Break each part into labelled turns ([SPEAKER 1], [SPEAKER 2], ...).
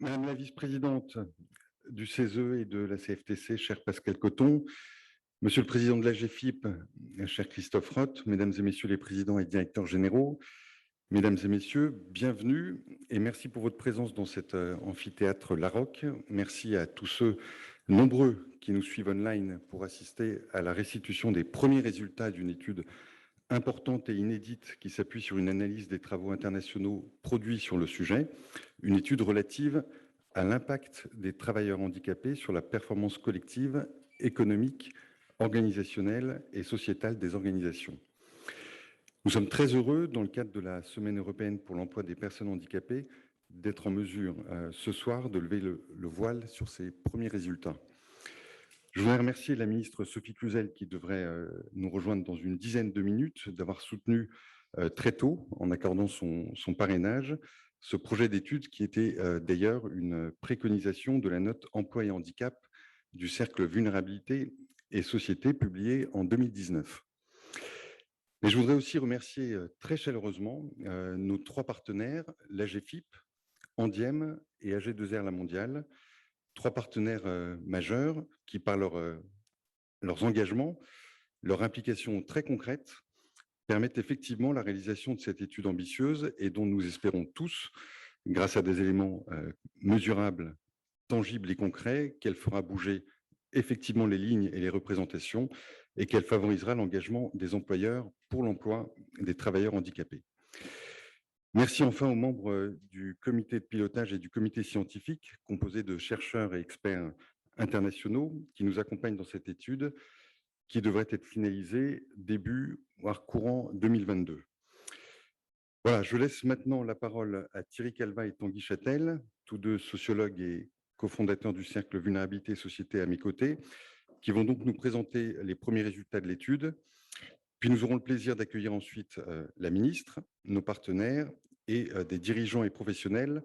[SPEAKER 1] Madame la vice-présidente du CESE et de la CFTC, cher Pascal Cotton, Monsieur le président de la GFIP, cher Christophe Roth, Mesdames et Messieurs les présidents et directeurs généraux, Mesdames et Messieurs, bienvenue et merci pour votre présence dans cet amphithéâtre Larocque. Merci à tous ceux nombreux qui nous suivent online pour assister à la restitution des premiers résultats d'une étude importante et inédite qui s'appuie sur une analyse des travaux internationaux produits sur le sujet, une étude relative à l'impact des travailleurs handicapés sur la performance collective, économique, organisationnelle et sociétale des organisations. Nous sommes très heureux, dans le cadre de la Semaine européenne pour l'emploi des personnes handicapées, d'être en mesure ce soir de lever le voile sur ces premiers résultats. Je voudrais remercier la ministre Sophie Cluzel qui devrait nous rejoindre dans une dizaine de minutes, d'avoir soutenu très tôt, en accordant son parrainage, ce projet d'étude qui était d'ailleurs une préconisation de la note Emploi et handicap du Cercle Vulnérabilité et Société publiée en 2019. Et je voudrais aussi remercier très chaleureusement nos trois partenaires, l'AGFIP, Andiem et AG2R La Mondiale, trois partenaires majeurs qui, par leurs engagements, leur implication très concrète, permettent effectivement la réalisation de cette étude ambitieuse et dont nous espérons tous, grâce à des éléments mesurables, tangibles et concrets, qu'elle fera bouger effectivement les lignes et les représentations et qu'elle favorisera l'engagement des employeurs pour l'emploi des travailleurs handicapés. Merci enfin aux membres du comité de pilotage et du comité scientifique, composé de chercheurs et experts internationaux qui nous accompagnent dans cette étude, qui devrait être finalisée début, voire courant 2022. Voilà, je laisse maintenant la parole à Thierry Calva et Tanguy Châtel, tous deux sociologues et cofondateurs du Cercle Vulnérabilité et Société à mes côtés, qui vont donc nous présenter les premiers résultats de l'étude. Puis nous aurons le plaisir d'accueillir ensuite la ministre, nos partenaires et des dirigeants et professionnels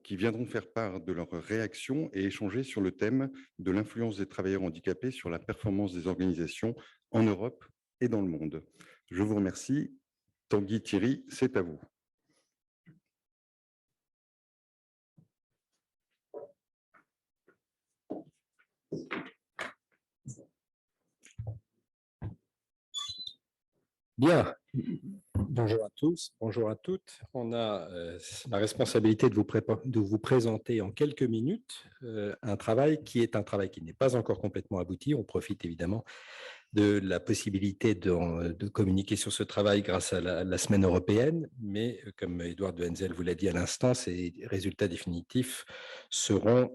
[SPEAKER 1] qui viendront faire part de leurs réactions et échanger sur le thème de l'influence des travailleurs handicapés sur la performance des organisations en Europe et dans le monde. Je vous remercie. Tanguy, Thierry, c'est à vous.
[SPEAKER 2] Bien, bonjour à tous, bonjour à toutes. On a la responsabilité de vous présenter en quelques minutes un travail qui n'est pas encore complètement abouti. On profite évidemment de la possibilité de communiquer sur ce travail grâce à la semaine européenne, mais comme Édouard de Henzel vous l'a dit à l'instant, ces résultats définitifs seront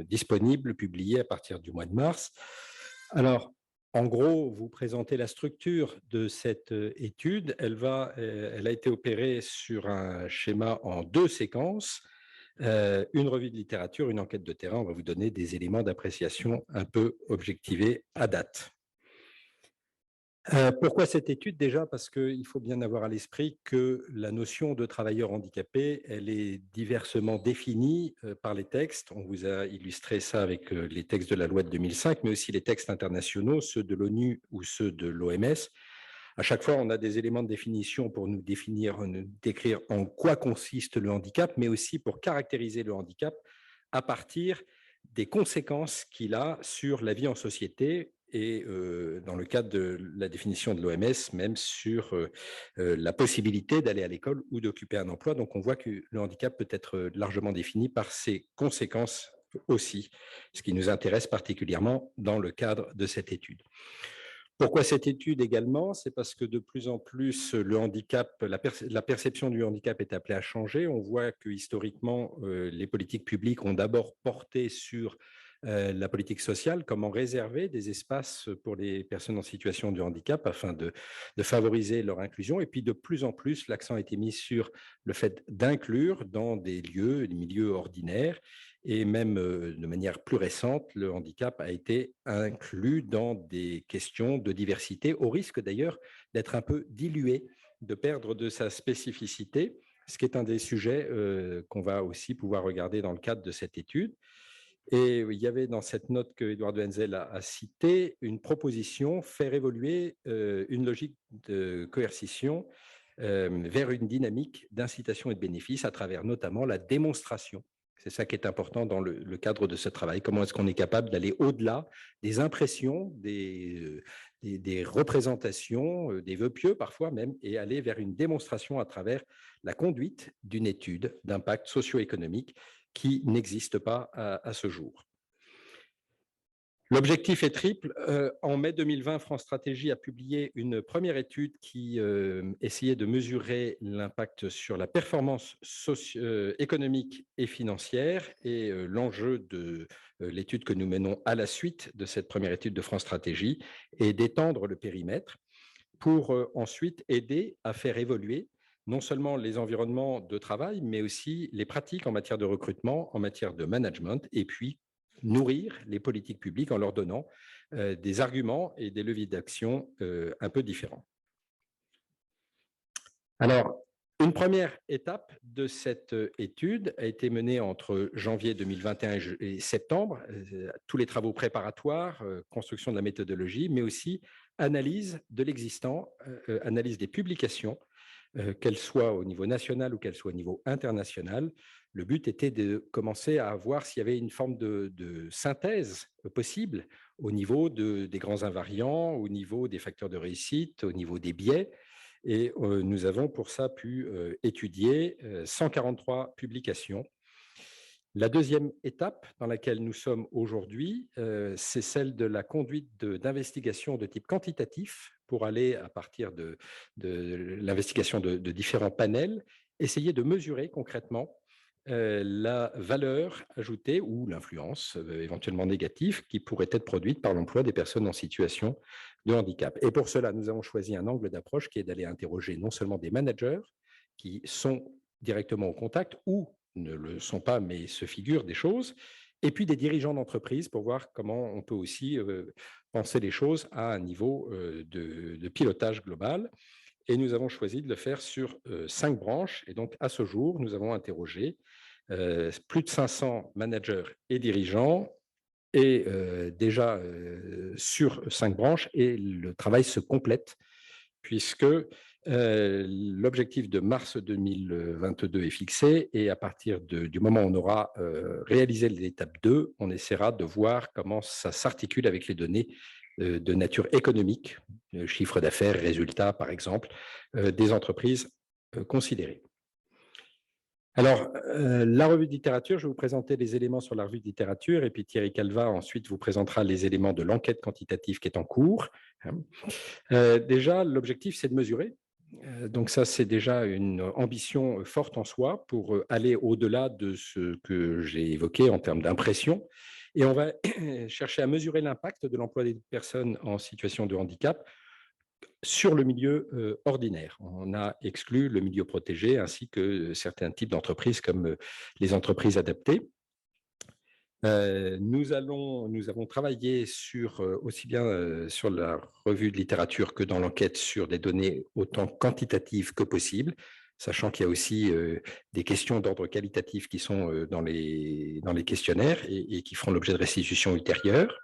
[SPEAKER 2] disponibles, publiés à partir du mois de mars. Alors, en gros, vous présentez la structure de cette étude. Elle a été opérée sur un schéma en deux séquences, une revue de littérature, une enquête de terrain. On va vous donner des éléments d'appréciation un peu objectivés à date. Pourquoi cette étude? Déjà parce qu'il faut bien avoir à l'esprit que la notion de travailleur handicapé, elle est diversement définie par les textes. On vous a illustré ça avec les textes de la loi de 2005, mais aussi les textes internationaux, ceux de l'ONU ou ceux de l'OMS. À chaque fois, on a des éléments de définition pour nous décrire en quoi consiste le handicap, mais aussi pour caractériser le handicap à partir des conséquences qu'il a sur la vie en société et dans le cadre de la définition de l'OMS, même sur la possibilité d'aller à l'école ou d'occuper un emploi. Donc, on voit que le handicap peut être largement défini par ses conséquences aussi, ce qui nous intéresse particulièrement dans le cadre de cette étude. Pourquoi cette étude également? C'est parce que de plus en plus, le handicap, la perception du handicap est appelée à changer. On voit que historiquement, les politiques publiques ont d'abord porté sur la politique sociale, comment réserver des espaces pour les personnes en situation de handicap afin de favoriser leur inclusion. Et puis de plus en plus, l'accent a été mis sur le fait d'inclure dans des lieux, des milieux ordinaires. Et même de manière plus récente, le handicap a été inclus dans des questions de diversité, au risque d'ailleurs d'être un peu dilué, de perdre de sa spécificité, ce qui est un des sujets qu'on va aussi pouvoir regarder dans le cadre de cette étude. Et il y avait dans cette note que Édouard de Henzel a citée une proposition, faire évoluer une logique de coercition vers une dynamique d'incitation et de bénéfice à travers notamment la démonstration. C'est ça qui est important dans le cadre de ce travail. Comment est-ce qu'on est capable d'aller au-delà des impressions, des représentations, des vœux pieux parfois même, et aller vers une démonstration à travers la conduite d'une étude d'impact socio-économique qui n'existe pas à ce jour. L'objectif est triple. En mai 2020, France Stratégie a publié une première étude qui essayait de mesurer l'impact sur la performance économique et financière. Et l'enjeu de l'étude que nous menons à la suite de cette première étude de France Stratégie est d'étendre le périmètre pour ensuite aider à faire évoluer non seulement les environnements de travail, mais aussi les pratiques en matière de recrutement, en matière de management, et puis nourrir les politiques publiques en leur donnant des arguments et des leviers d'action un peu différents. Alors, une première étape de cette étude a été menée entre janvier 2021 et septembre. Tous les travaux préparatoires, construction de la méthodologie, mais aussi analyse de l'existant, analyse des publications, qu'elles soient au niveau national ou qu'elles soient au niveau international. Le but était de commencer à voir s'il y avait une forme de synthèse possible au niveau des grands invariants, au niveau des facteurs de réussite, au niveau des biais. Et nous avons pour ça pu étudier 143 publications. La deuxième étape dans laquelle nous sommes aujourd'hui, c'est celle de la conduite d'investigations de type quantitatif pour aller, à partir de l'investigation de différents panels, essayer de mesurer concrètement la valeur ajoutée ou l'influence éventuellement négative qui pourrait être produite par l'emploi des personnes en situation de handicap. Et pour cela, nous avons choisi un angle d'approche qui est d'aller interroger non seulement des managers qui sont directement au contact ou ne le sont pas, mais se figurent des choses, et puis des dirigeants d'entreprise pour voir comment on peut aussi penser les choses à un niveau de pilotage global. Et nous avons choisi de le faire sur 5 branches. Et donc, à ce jour, nous avons interrogé plus de 500 managers et dirigeants et déjà sur 5 branches. Et le travail se complète puisque l'objectif de mars 2022 est fixé et à partir du moment où on aura réalisé l'étape 2, on essaiera de voir comment ça s'articule avec les données de nature économique, chiffre d'affaires, résultats par exemple, des entreprises considérées. Alors, la revue de littérature, je vais vous présenter les éléments sur la revue de littérature et puis Thierry Calva ensuite vous présentera les éléments de l'enquête quantitative qui est en cours. Déjà, l'objectif, c'est de mesurer. Donc ça, c'est déjà une ambition forte en soi pour aller au-delà de ce que j'ai évoqué en termes d'impression. Et on va chercher à mesurer l'impact de l'emploi des personnes en situation de handicap sur le milieu ordinaire. On a exclu le milieu protégé ainsi que certains types d'entreprises comme les entreprises adaptées. Nous avons travaillé aussi bien sur la revue de littérature que dans l'enquête sur des données autant quantitatives que possible, sachant qu'il y a aussi des questions d'ordre qualitatif qui sont dans les questionnaires et qui feront l'objet de restitutions ultérieures,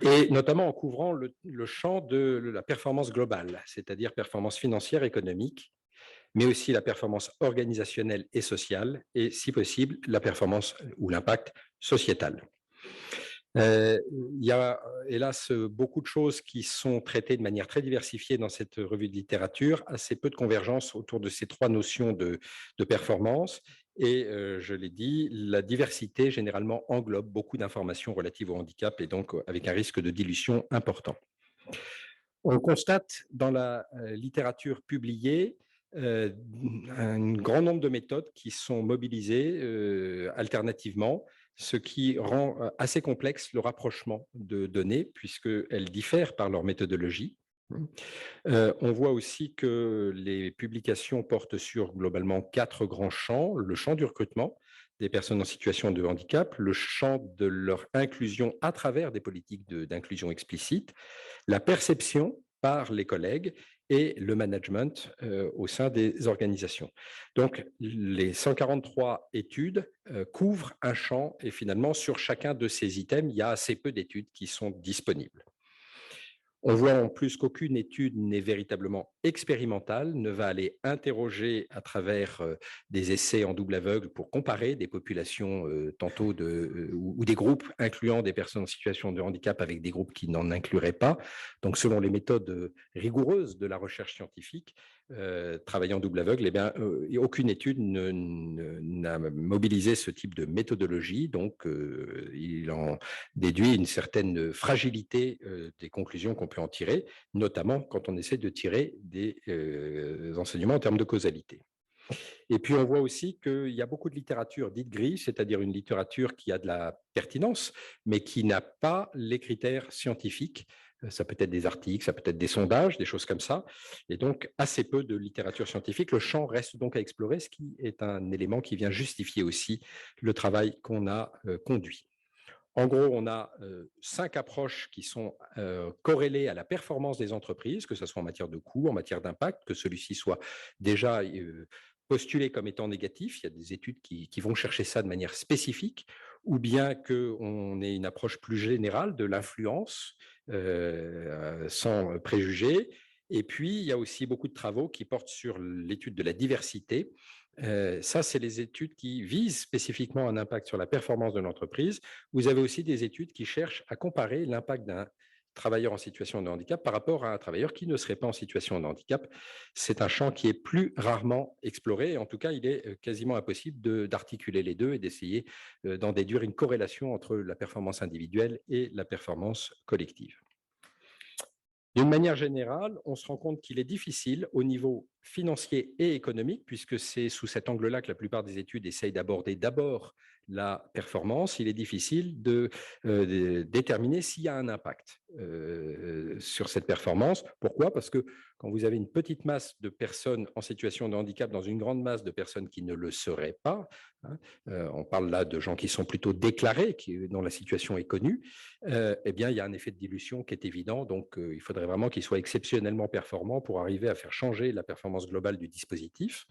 [SPEAKER 2] et notamment en couvrant le champ de la performance globale, c'est-à-dire performance financière, économique, mais aussi la performance organisationnelle et sociale, et si possible, la performance ou l'impact sociétal. Il y a hélas beaucoup de choses qui sont traitées de manière très diversifiée dans cette revue de littérature, assez peu de convergence autour de ces 3 notions de performance. Et je l'ai dit, la diversité généralement englobe beaucoup d'informations relatives au handicap et donc avec un risque de dilution important. On constate dans la littérature publiée un grand nombre de méthodes qui sont mobilisées alternativement, ce qui rend assez complexe le rapprochement de données, puisqu'elles diffèrent par leur méthodologie. On voit aussi que les publications portent sur globalement 4 grands champs. Le champ du recrutement des personnes en situation de handicap, le champ de leur inclusion à travers des politiques d'inclusion explicite, la perception par les collègues et le management au sein des organisations. Donc, les 143 études couvrent un champ et finalement, sur chacun de ces items, il y a assez peu d'études qui sont disponibles. On voit en plus qu'aucune étude n'est véritablement expérimentale, ne va aller interroger à travers des essais en double aveugle pour comparer des populations tantôt ou des groupes incluant des personnes en situation de handicap avec des groupes qui n'en incluraient pas. Donc, selon les méthodes rigoureuses de la recherche scientifique, travaillant en double aveugle, aucune étude n'a mobilisé ce type de méthodologie. Donc, il en déduit une certaine fragilité des conclusions qu'on peut en tirer, notamment quand on essaie de tirer des enseignements en termes de causalité. Et puis, on voit aussi qu'il y a beaucoup de littérature dite grise, c'est-à-dire une littérature qui a de la pertinence, mais qui n'a pas les critères scientifiques. Ça peut être des articles, ça peut être des sondages, des choses comme ça. Et donc, assez peu de littérature scientifique. Le champ reste donc à explorer, ce qui est un élément qui vient justifier aussi le travail qu'on a conduit. En gros, on a 5 approches qui sont corrélées à la performance des entreprises, que ce soit en matière de coût, en matière d'impact, que celui-ci soit déjà postulé comme étant négatif. Il y a des études qui vont chercher ça de manière spécifique, ou bien qu'on ait une approche plus générale de l'influence sans préjugés. Et puis, il y a aussi beaucoup de travaux qui portent sur l'étude de la diversité. Ça, c'est les études qui visent spécifiquement un impact sur la performance de l'entreprise. Vous avez aussi des études qui cherchent à comparer l'impact d'un travailleur en situation de handicap par rapport à un travailleur qui ne serait pas en situation de handicap. C'est un champ qui est plus rarement exploré. En tout cas, il est quasiment impossible d'articuler les deux et d'essayer d'en déduire une corrélation entre la performance individuelle et la performance collective. D'une manière générale, on se rend compte qu'il est difficile au niveau financier et économique, puisque c'est sous cet angle-là que la plupart des études essayent d'aborder d'abord la performance. Il est difficile de déterminer s'il y a un impact sur cette performance. Pourquoi? Parce que quand vous avez une petite masse de personnes en situation de handicap dans une grande masse de personnes qui ne le seraient pas, on parle là de gens qui sont plutôt déclarés, dont la situation est connue, eh bien, il y a un effet de dilution qui est évident. Donc, il faudrait vraiment qu'il soit exceptionnellement performant pour arriver à faire changer la performance globale du dispositif.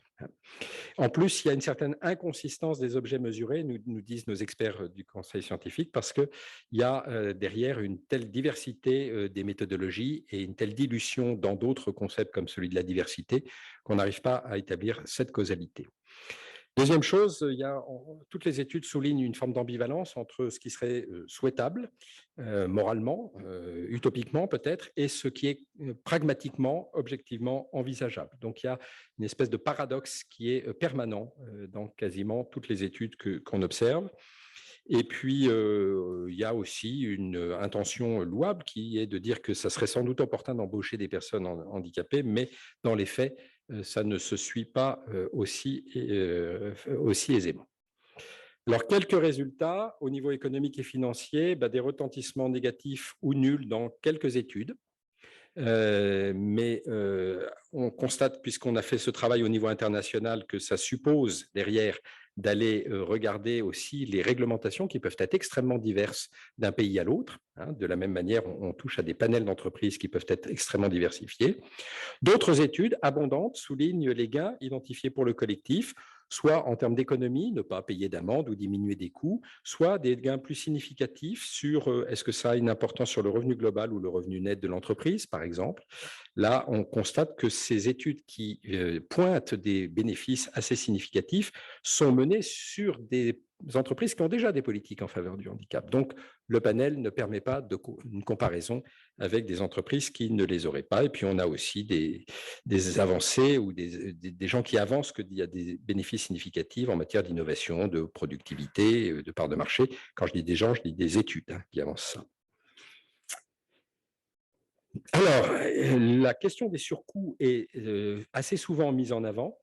[SPEAKER 2] En plus, il y a une certaine inconsistance des objets mesurés, nous disent nos experts du conseil scientifique, parce qu'il y a derrière une telle diversité des méthodologies et une telle dilution dans d'autres concepts comme celui de la diversité qu'on n'arrive pas à établir cette causalité. Deuxième chose, toutes les études soulignent une forme d'ambivalence entre ce qui serait souhaitable, moralement, utopiquement peut-être, et ce qui est pragmatiquement, objectivement envisageable. Donc il y a une espèce de paradoxe qui est permanent dans quasiment toutes les études qu'on observe. Et puis, il y a aussi une intention louable qui est de dire que ça serait sans doute opportun d'embaucher des personnes handicapées, mais dans les faits, ça ne se suit pas aussi aisément. Alors, quelques résultats au niveau économique et financier, des retentissements négatifs ou nuls dans quelques études. Mais on constate, puisqu'on a fait ce travail au niveau international, que ça suppose derrière d'aller regarder aussi les réglementations qui peuvent être extrêmement diverses d'un pays à l'autre. De la même manière, on touche à des panels d'entreprises qui peuvent être extrêmement diversifiés. D'autres études abondantes soulignent les gains identifiés pour le collectif, soit en termes d'économie, ne pas payer d'amende ou diminuer des coûts, soit des gains plus significatifs sur est-ce que ça a une importance sur le revenu global ou le revenu net de l'entreprise, par exemple. Là, on constate que ces études qui pointent des bénéfices assez significatifs sont menées sur des entreprises qui ont déjà des politiques en faveur du handicap. Donc, le panel ne permet pas une comparaison avec des entreprises qui ne les auraient pas. Et puis, on a aussi des avancées ou des gens qui avancent qu'il y a des bénéfices significatifs en matière d'innovation, de productivité, de part de marché. Quand je dis des gens, je dis des études qui avancent ça. Alors, la question des surcoûts est assez souvent mise en avant.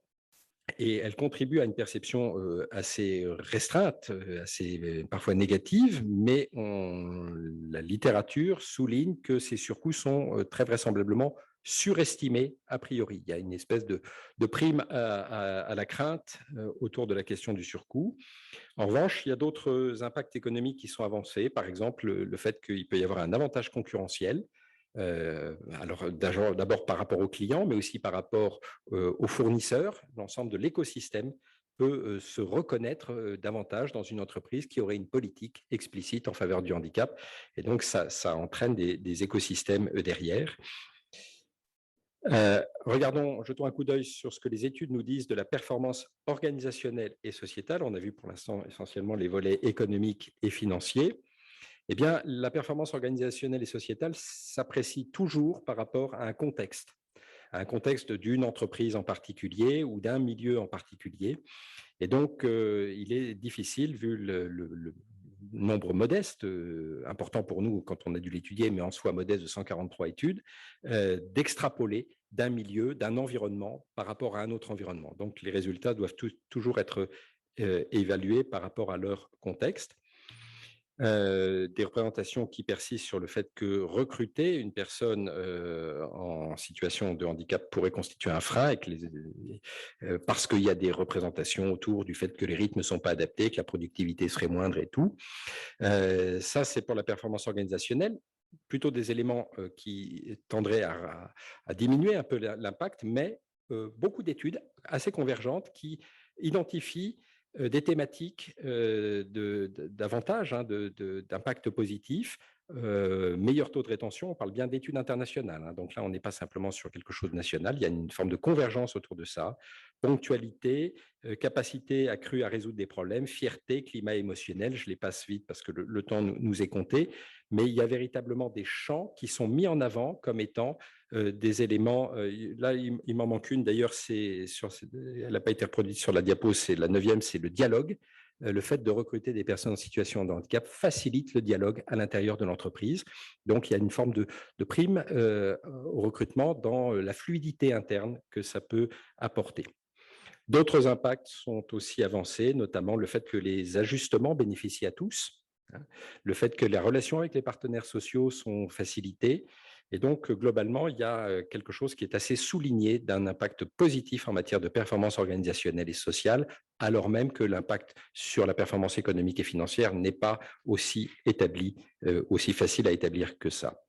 [SPEAKER 2] Et elle contribue à une perception assez restreinte, assez parfois négative, mais la littérature souligne que ces surcoûts sont très vraisemblablement surestimés a priori. Il y a une espèce de prime à la crainte autour de la question du surcoût. En revanche, il y a d'autres impacts économiques qui sont avancés, par exemple le fait qu'il peut y avoir un avantage concurrentiel. Alors d'abord par rapport aux clients, mais aussi par rapport aux fournisseurs, l'ensemble de l'écosystème peut se reconnaître davantage dans une entreprise qui aurait une politique explicite en faveur du handicap. Et donc, ça entraîne des écosystèmes derrière. Jetons un coup d'œil sur ce que les études nous disent de la performance organisationnelle et sociétale. On a vu pour l'instant essentiellement les volets économiques et financiers. Eh bien, la performance organisationnelle et sociétale s'apprécie toujours par rapport à un contexte d'une entreprise en particulier ou d'un milieu en particulier. Et donc, il est difficile, vu le nombre modeste, important pour nous quand on a dû l'étudier, mais en soi modeste de 143 études, d'extrapoler d'un milieu, d'un environnement par rapport à un autre environnement. Donc, les résultats doivent toujours être évalués par rapport à leur contexte. Des représentations qui persistent sur le fait que recruter une personne en situation de handicap pourrait constituer un frein parce qu'il y a des représentations autour du fait que les rythmes ne sont pas adaptés, que la productivité serait moindre et tout. Ça, c'est pour la performance organisationnelle, plutôt des éléments qui tendraient à diminuer un peu l'impact, mais beaucoup d'études assez convergentes qui identifient des thématiques d'avantages, d'impact positif, meilleur taux de rétention. On parle bien d'études internationales, donc là on n'est pas simplement sur quelque chose de national, il y a une forme de convergence autour de ça. Ponctualité, capacité accrue à résoudre des problèmes, fierté, climat émotionnel. Je les passe vite parce que le temps nous est compté, mais il y a véritablement des champs qui sont mis en avant comme étant des éléments. Là, il m'en manque une. D'ailleurs, elle n'a pas été reproduite sur la diapo. C'est la 9e, c'est le dialogue. Le fait de recruter des personnes en situation de handicap facilite le dialogue à l'intérieur de l'entreprise. Donc, il y a une forme de prime au recrutement dans la fluidité interne que ça peut apporter. D'autres impacts sont aussi avancés, notamment le fait que les ajustements bénéficient à tous, le fait que les relations avec les partenaires sociaux sont facilitées. Et donc, globalement, il y a quelque chose qui est assez souligné d'un impact positif en matière de performance organisationnelle et sociale, alors même que l'impact sur la performance économique et financière n'est pas aussi établi, aussi facile à établir que ça.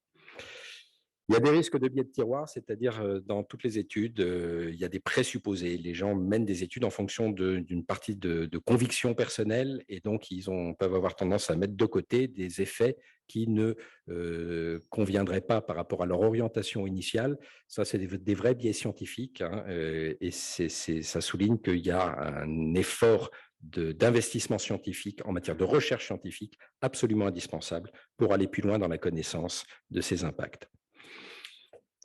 [SPEAKER 2] Il y a des risques de biais de tiroir, c'est-à-dire dans toutes les études, il y a des présupposés. Les gens mènent des études en fonction d'une partie de conviction personnelle et donc ils peuvent avoir tendance à mettre de côté des effets qui ne conviendraient pas par rapport à leur orientation initiale. Ça, c'est des vrais biais scientifiques et ça souligne qu'il y a un effort d'investissement scientifique en matière de recherche scientifique absolument indispensable pour aller plus loin dans la connaissance de ces impacts.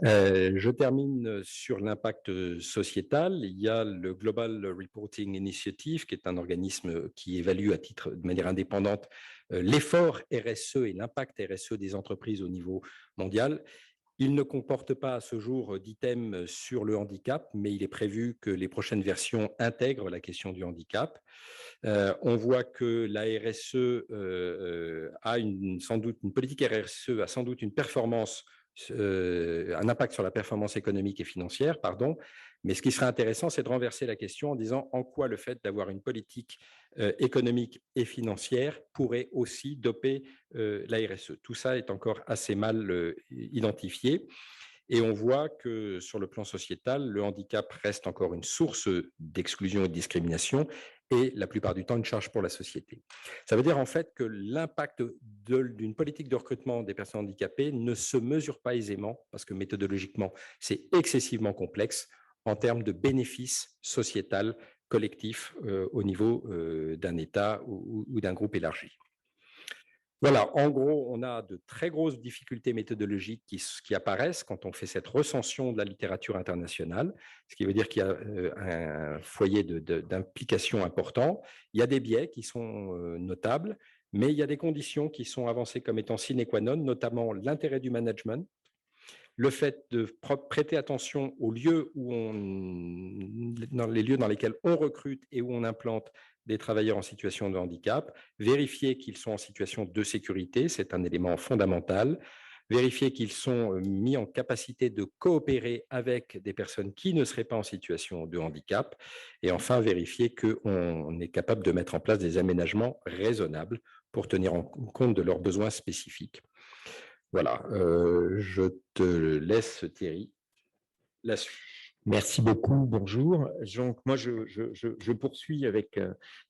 [SPEAKER 2] Je termine sur l'impact sociétal. Il y a le Global Reporting Initiative, qui est un organisme qui évalue de manière indépendante l'effort RSE et l'impact RSE des entreprises au niveau mondial. Il ne comporte pas à ce jour d'items sur le handicap, mais il est prévu que les prochaines versions intègrent la question du handicap. On voit que la RSE une politique RSE a sans doute une performance un impact sur la performance économique et financière, pardon. Mais ce qui serait intéressant, c'est de renverser la question en disant en quoi le fait d'avoir une politique économique et financière pourrait aussi doper la RSE. Tout ça est encore assez mal identifié. Et on voit que sur le plan sociétal, le handicap reste encore une source d'exclusion et de discrimination et la plupart du temps une charge pour la société. Ça veut dire en fait que l'impact d'une politique de recrutement des personnes handicapées ne se mesure pas aisément, parce que méthodologiquement, c'est excessivement complexe en termes de bénéfices sociétal collectifs au niveau d'un État ou d'un groupe élargi. Voilà, en gros, on a de très grosses difficultés méthodologiques qui apparaissent quand on fait cette recension de la littérature internationale, ce qui veut dire qu'il y a un foyer d'implication important. Il y a des biais qui sont notables, mais il y a des conditions qui sont avancées comme étant sine qua non, notamment l'intérêt du management, le fait de prêter attention aux lieux dans les lieux dans lesquels on recrute et où on implante des travailleurs en situation de handicap, vérifier qu'ils sont en situation de sécurité, c'est un élément fondamental, vérifier qu'ils sont mis en capacité de coopérer avec des personnes qui ne seraient pas en situation de handicap, et enfin vérifier qu'on est capable de mettre en place des aménagements raisonnables pour tenir compte de leurs besoins spécifiques. Voilà, je te laisse, Thierry, la suite.
[SPEAKER 3] Merci beaucoup, bonjour. Donc, moi, je poursuis avec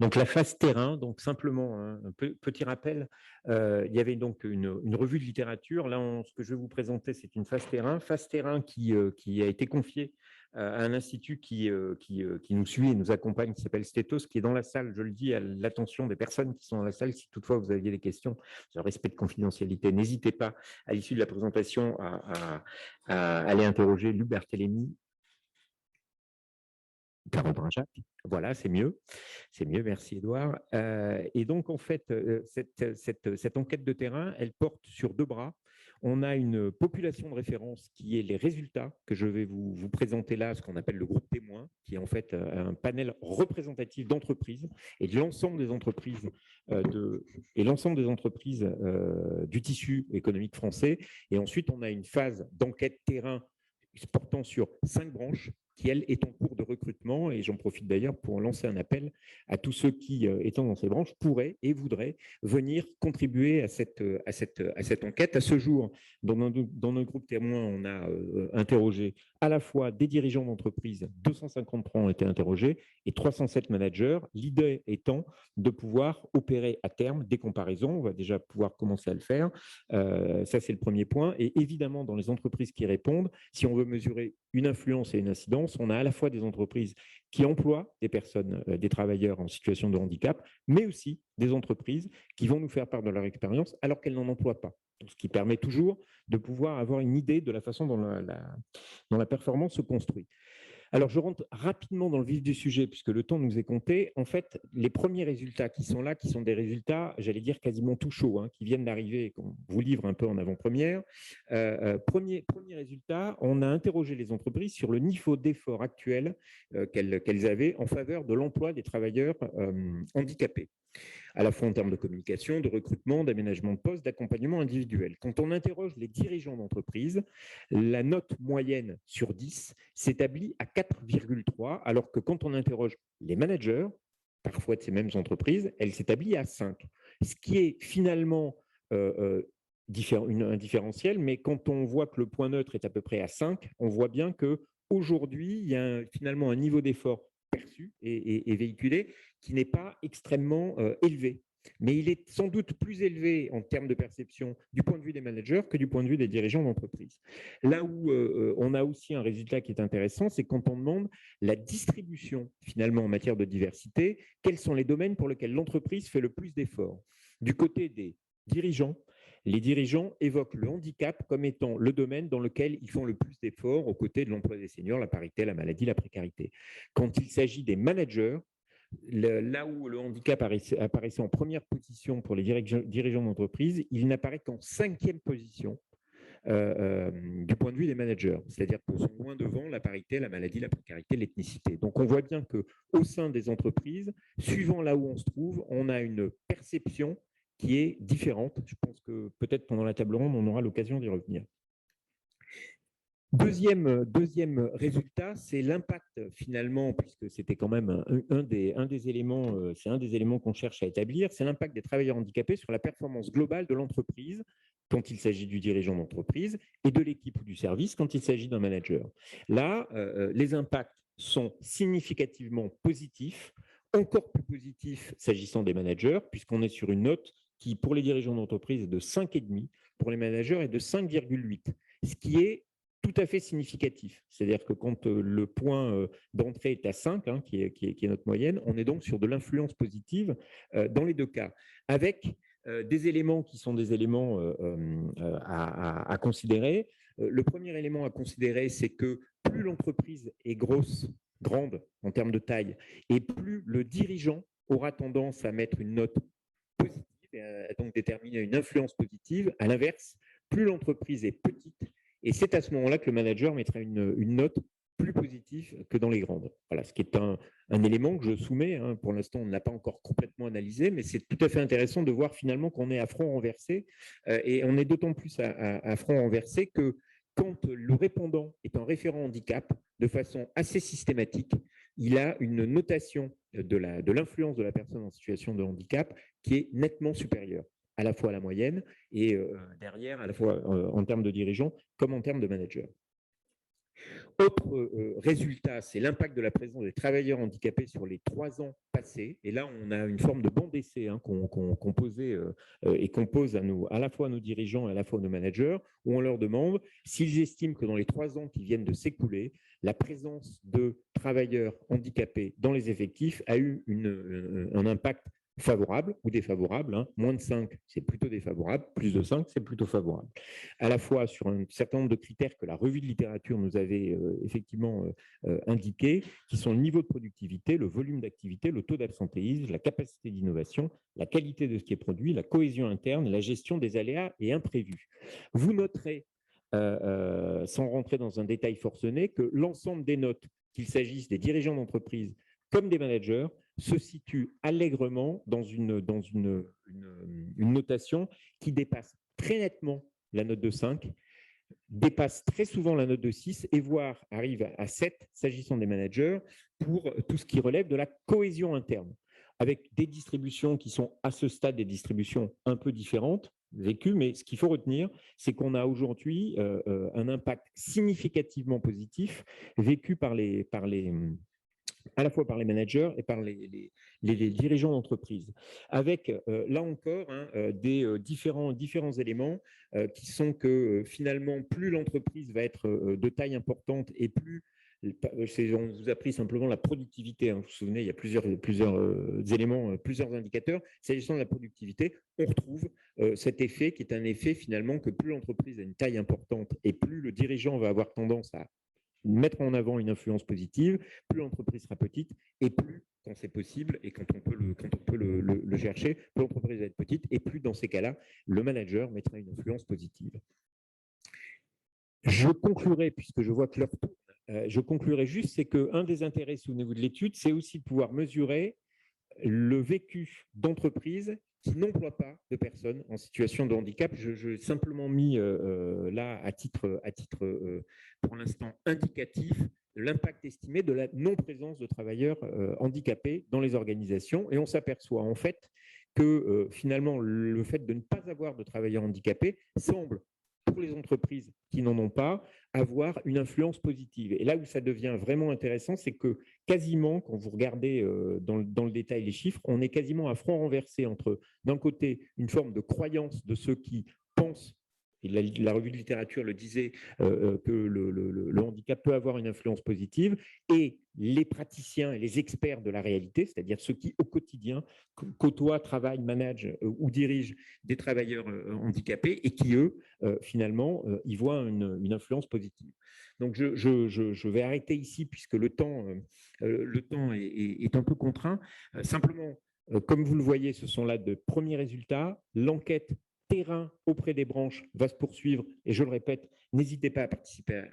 [SPEAKER 3] donc la phase terrain. Donc, simplement, un petit rappel, il y avait donc une revue de littérature. Là, ce que je vais vous présenter, c'est une phase terrain qui a été confiée à un institut qui nous suit et nous accompagne, qui s'appelle Stétos, qui est dans la salle. Je le dis à l'attention des personnes qui sont dans la salle. Si toutefois vous aviez des questions sur le respect de confidentialité, n'hésitez pas, à l'issue de la présentation, à aller interroger Loup Barthélémy, Caro Brun-Jacques. Voilà, c'est mieux. C'est mieux, merci Edouard. Et donc, en fait, cette enquête de terrain, elle porte sur deux bras. On a une population de référence qui est les résultats que je vais vous présenter là, ce qu'on appelle le groupe témoin, qui est en fait un panel représentatif d'entreprises et de l'ensemble des entreprises, du tissu économique français. Et ensuite, on a une phase d'enquête terrain portant sur 5 branches qui, elle, est en cours de recrutement. Et j'en profite d'ailleurs pour lancer un appel à tous ceux qui, étant dans ces branches, pourraient et voudraient venir contribuer à cette enquête. À ce jour, dans notre groupe témoin, on a interrogé à la fois des dirigeants d'entreprise, 253 ont été interrogés, et 307 managers, l'idée étant de pouvoir opérer à terme des comparaisons. On va déjà pouvoir commencer à le faire. Ça, c'est le premier point. Et évidemment, dans les entreprises qui répondent, si on veut mesurer une influence et une incidence, on a à la fois des entreprises qui emploient des personnes, des travailleurs en situation de handicap, mais aussi des entreprises qui vont nous faire part de leur expérience alors qu'elles n'en emploient pas. Donc, ce qui permet toujours de pouvoir avoir une idée de la façon dont la performance se construit. Alors, je rentre rapidement dans le vif du sujet puisque le temps nous est compté. En fait, les premiers résultats qui sont là, qui sont des résultats, j'allais dire quasiment tout chauds, qui viennent d'arriver et qu'on vous livre un peu en avant-première. Premier résultat, on a interrogé les entreprises sur le niveau d'effort actuel qu'elles avaient en faveur de l'emploi des travailleurs handicapés, à la fois en termes de communication, de recrutement, d'aménagement de poste, d'accompagnement individuel. Quand on interroge les dirigeants d'entreprise, la note moyenne sur 10 s'établit à 4,3, alors que quand on interroge les managers, parfois de ces mêmes entreprises, elle s'établit à 5. Ce qui est finalement un différentiel, mais quand on voit que le point neutre est à peu près à 5, on voit bien qu'aujourd'hui, il y a finalement un niveau d'effort perçu et véhiculé qui n'est pas extrêmement élevé. Mais il est sans doute plus élevé en termes de perception du point de vue des managers que du point de vue des dirigeants d'entreprise. Là où on a aussi un résultat qui est intéressant, c'est quand on demande la distribution finalement en matière de diversité, quels sont les domaines pour lesquels l'entreprise fait le plus d'efforts. Du côté des dirigeants, les dirigeants évoquent le handicap comme étant le domaine dans lequel ils font le plus d'efforts aux côtés de l'emploi des seniors, la parité, la maladie, la précarité. Quand il s'agit des managers, là où le handicap apparaissait en première position pour les dirigeants d'entreprise, il n'apparaît qu'en 5e position du point de vue des managers. C'est-à-dire qu'ils sont loin devant la parité, la maladie, la précarité, l'ethnicité. Donc on voit bien qu'au sein des entreprises, suivant là où on se trouve, on a une perception qui est différente. Je pense que peut-être pendant la table ronde, on aura l'occasion d'y revenir. Deuxième résultat, c'est l'impact finalement, puisque c'était quand même un des éléments, c'est un des éléments qu'on cherche à établir, c'est l'impact des travailleurs handicapés sur la performance globale de l'entreprise quand il s'agit du dirigeant d'entreprise et de l'équipe ou du service quand il s'agit d'un manager. Là, les impacts sont significativement positifs, encore plus positifs s'agissant des managers, puisqu'on est sur une note qui, pour les dirigeants d'entreprise, est de 5,5, pour les managers, est de 5,8, ce qui est tout à fait significatif. C'est-à-dire que quand le point d'entrée est à 5, qui est notre moyenne, on est donc sur de l'influence positive dans les deux cas, avec des éléments qui sont des éléments à considérer. Le premier élément à considérer, c'est que plus l'entreprise est grande en termes de taille, et plus le dirigeant aura tendance à mettre une note positive, et donc déterminer une influence positive. À l'inverse, plus l'entreprise est petite, et c'est à ce moment-là que le manager mettra une note plus positive que dans les grandes. Voilà, ce qui est un élément que je soumets. Pour l'instant, on ne l'a pas encore complètement analysé, mais c'est tout à fait intéressant de voir finalement qu'on est à front renversé. Et on est d'autant plus à front renversé que quand le répondant est un référent handicap, de façon assez systématique, il a une notation de l'influence de la personne en situation de handicap qui est nettement supérieure, à la fois à la moyenne et derrière, à la fois en termes de dirigeants comme en termes de managers. Autre résultat, c'est l'impact de la présence des travailleurs handicapés sur les 3 ans passés. Et là, on a une forme de banc d'essai qu'on posait et qu'on pose à la fois à nos dirigeants et à la fois à nos managers, où on leur demande s'ils estiment que dans les 3 ans qui viennent de s'écouler, la présence de travailleurs handicapés dans les effectifs a eu un impact favorable ou défavorable. Moins de 5, c'est plutôt défavorable. Plus de 5, c'est plutôt favorable. À la fois sur un certain nombre de critères que la revue de littérature nous avait effectivement indiqués, qui sont le niveau de productivité, le volume d'activité, le taux d'absentéisme, la capacité d'innovation, la qualité de ce qui est produit, la cohésion interne, la gestion des aléas et imprévus. Vous noterez, sans rentrer dans un détail forcené, que l'ensemble des notes, qu'il s'agisse des dirigeants d'entreprise comme des managers, se situe allègrement dans une notation qui dépasse très nettement la note de 5, dépasse très souvent la note de 6 et voire arrive à 7 s'agissant des managers pour tout ce qui relève de la cohésion interne, avec des distributions qui sont à ce stade des distributions un peu différentes vécues, mais ce qu'il faut retenir, c'est qu'on a aujourd'hui un impact significativement positif vécu à la fois par les managers et par les dirigeants d'entreprise, avec là encore des différents éléments qui sont que finalement, plus l'entreprise va être de taille importante et plus on vous a pris simplement la productivité. Vous vous souvenez, il y a plusieurs éléments, plusieurs indicateurs. S'agissant de la productivité, on retrouve cet effet qui est un effet finalement que plus l'entreprise a une taille importante et plus le dirigeant va avoir tendance à mettre en avant une influence positive, plus l'entreprise sera petite et plus, quand c'est possible et quand on peut le chercher, plus l'entreprise va être petite et plus, dans ces cas-là, le manager mettra une influence positive. Je conclurai, puisque je vois que l'heure tourne, je conclurai juste, c'est qu'un des intérêts, souvenez-vous de l'étude, c'est aussi de pouvoir mesurer le vécu d'entreprises qui n'emploient pas de personnes en situation de handicap. Je simplement mis là, à titre pour l'instant indicatif, l'impact estimé de la non-présence de travailleurs handicapés dans les organisations. Et on s'aperçoit en fait que finalement, le fait de ne pas avoir de travailleurs handicapés semble, pour les entreprises qui n'en ont pas, avoir une influence positive. Et là où ça devient vraiment intéressant, c'est que quasiment, quand vous regardez dans le détail les chiffres, on est quasiment à front renversé entre, d'un côté, une forme de croyance de ceux qui pensent, et la revue de littérature le disait, que le handicap peut avoir une influence positive, et les praticiens et les experts de la réalité, c'est-à-dire ceux qui, au quotidien, côtoient, travaillent, managent ou dirigent des travailleurs handicapés et qui, eux, finalement, y voient une influence positive. Donc, je vais arrêter ici puisque le temps est un peu contraint. Simplement, comme vous le voyez, ce sont là de premiers résultats. L'enquête terrain auprès des branches va se poursuivre et je le répète, n'hésitez pas à participer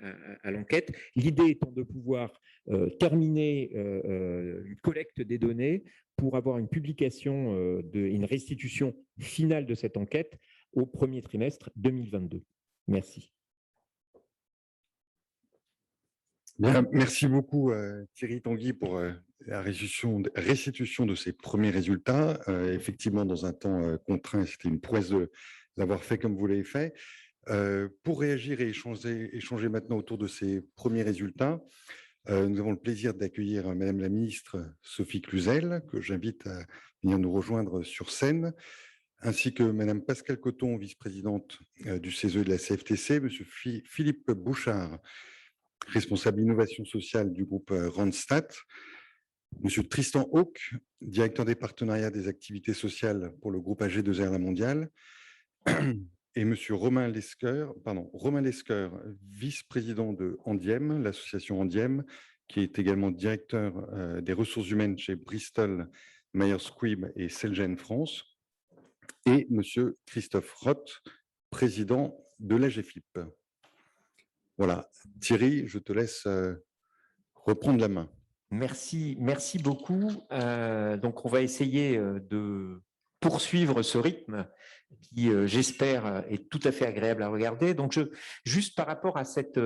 [SPEAKER 3] à l'enquête. L'idée étant de pouvoir terminer une collecte des données pour avoir une publication, une restitution finale de cette enquête au premier trimestre 2022. Merci.
[SPEAKER 1] Bien, merci beaucoup Thierry Tanguy pour la restitution de ces premiers résultats. Effectivement, dans un temps contraint, c'était une prouesse d'avoir fait comme vous l'avez fait. Pour réagir et échanger maintenant autour de ces premiers résultats, nous avons le plaisir d'accueillir Madame la ministre Sophie Cluzel, que j'invite à venir nous rejoindre sur scène, ainsi que Madame Pascale Coton, vice-présidente du CESE et de la CFTC, Monsieur Philippe Bouchard, responsable innovation sociale du groupe Randstad, Monsieur Tristan Hauck, directeur des partenariats des activités sociales pour le groupe AG2R La Mondiale, et Monsieur Romain Lesquer, vice-président de Andiem, l'association Andiem, qui est également directeur des ressources humaines chez Bristol Myers Squibb et Celgene France, et Monsieur Christophe Roth, président de l'AGFIP. Voilà, Thierry, je te laisse reprendre la main.
[SPEAKER 3] Merci beaucoup. Donc, on va essayer de poursuivre ce rythme qui, j'espère, est tout à fait agréable à regarder. Donc, juste par rapport à cette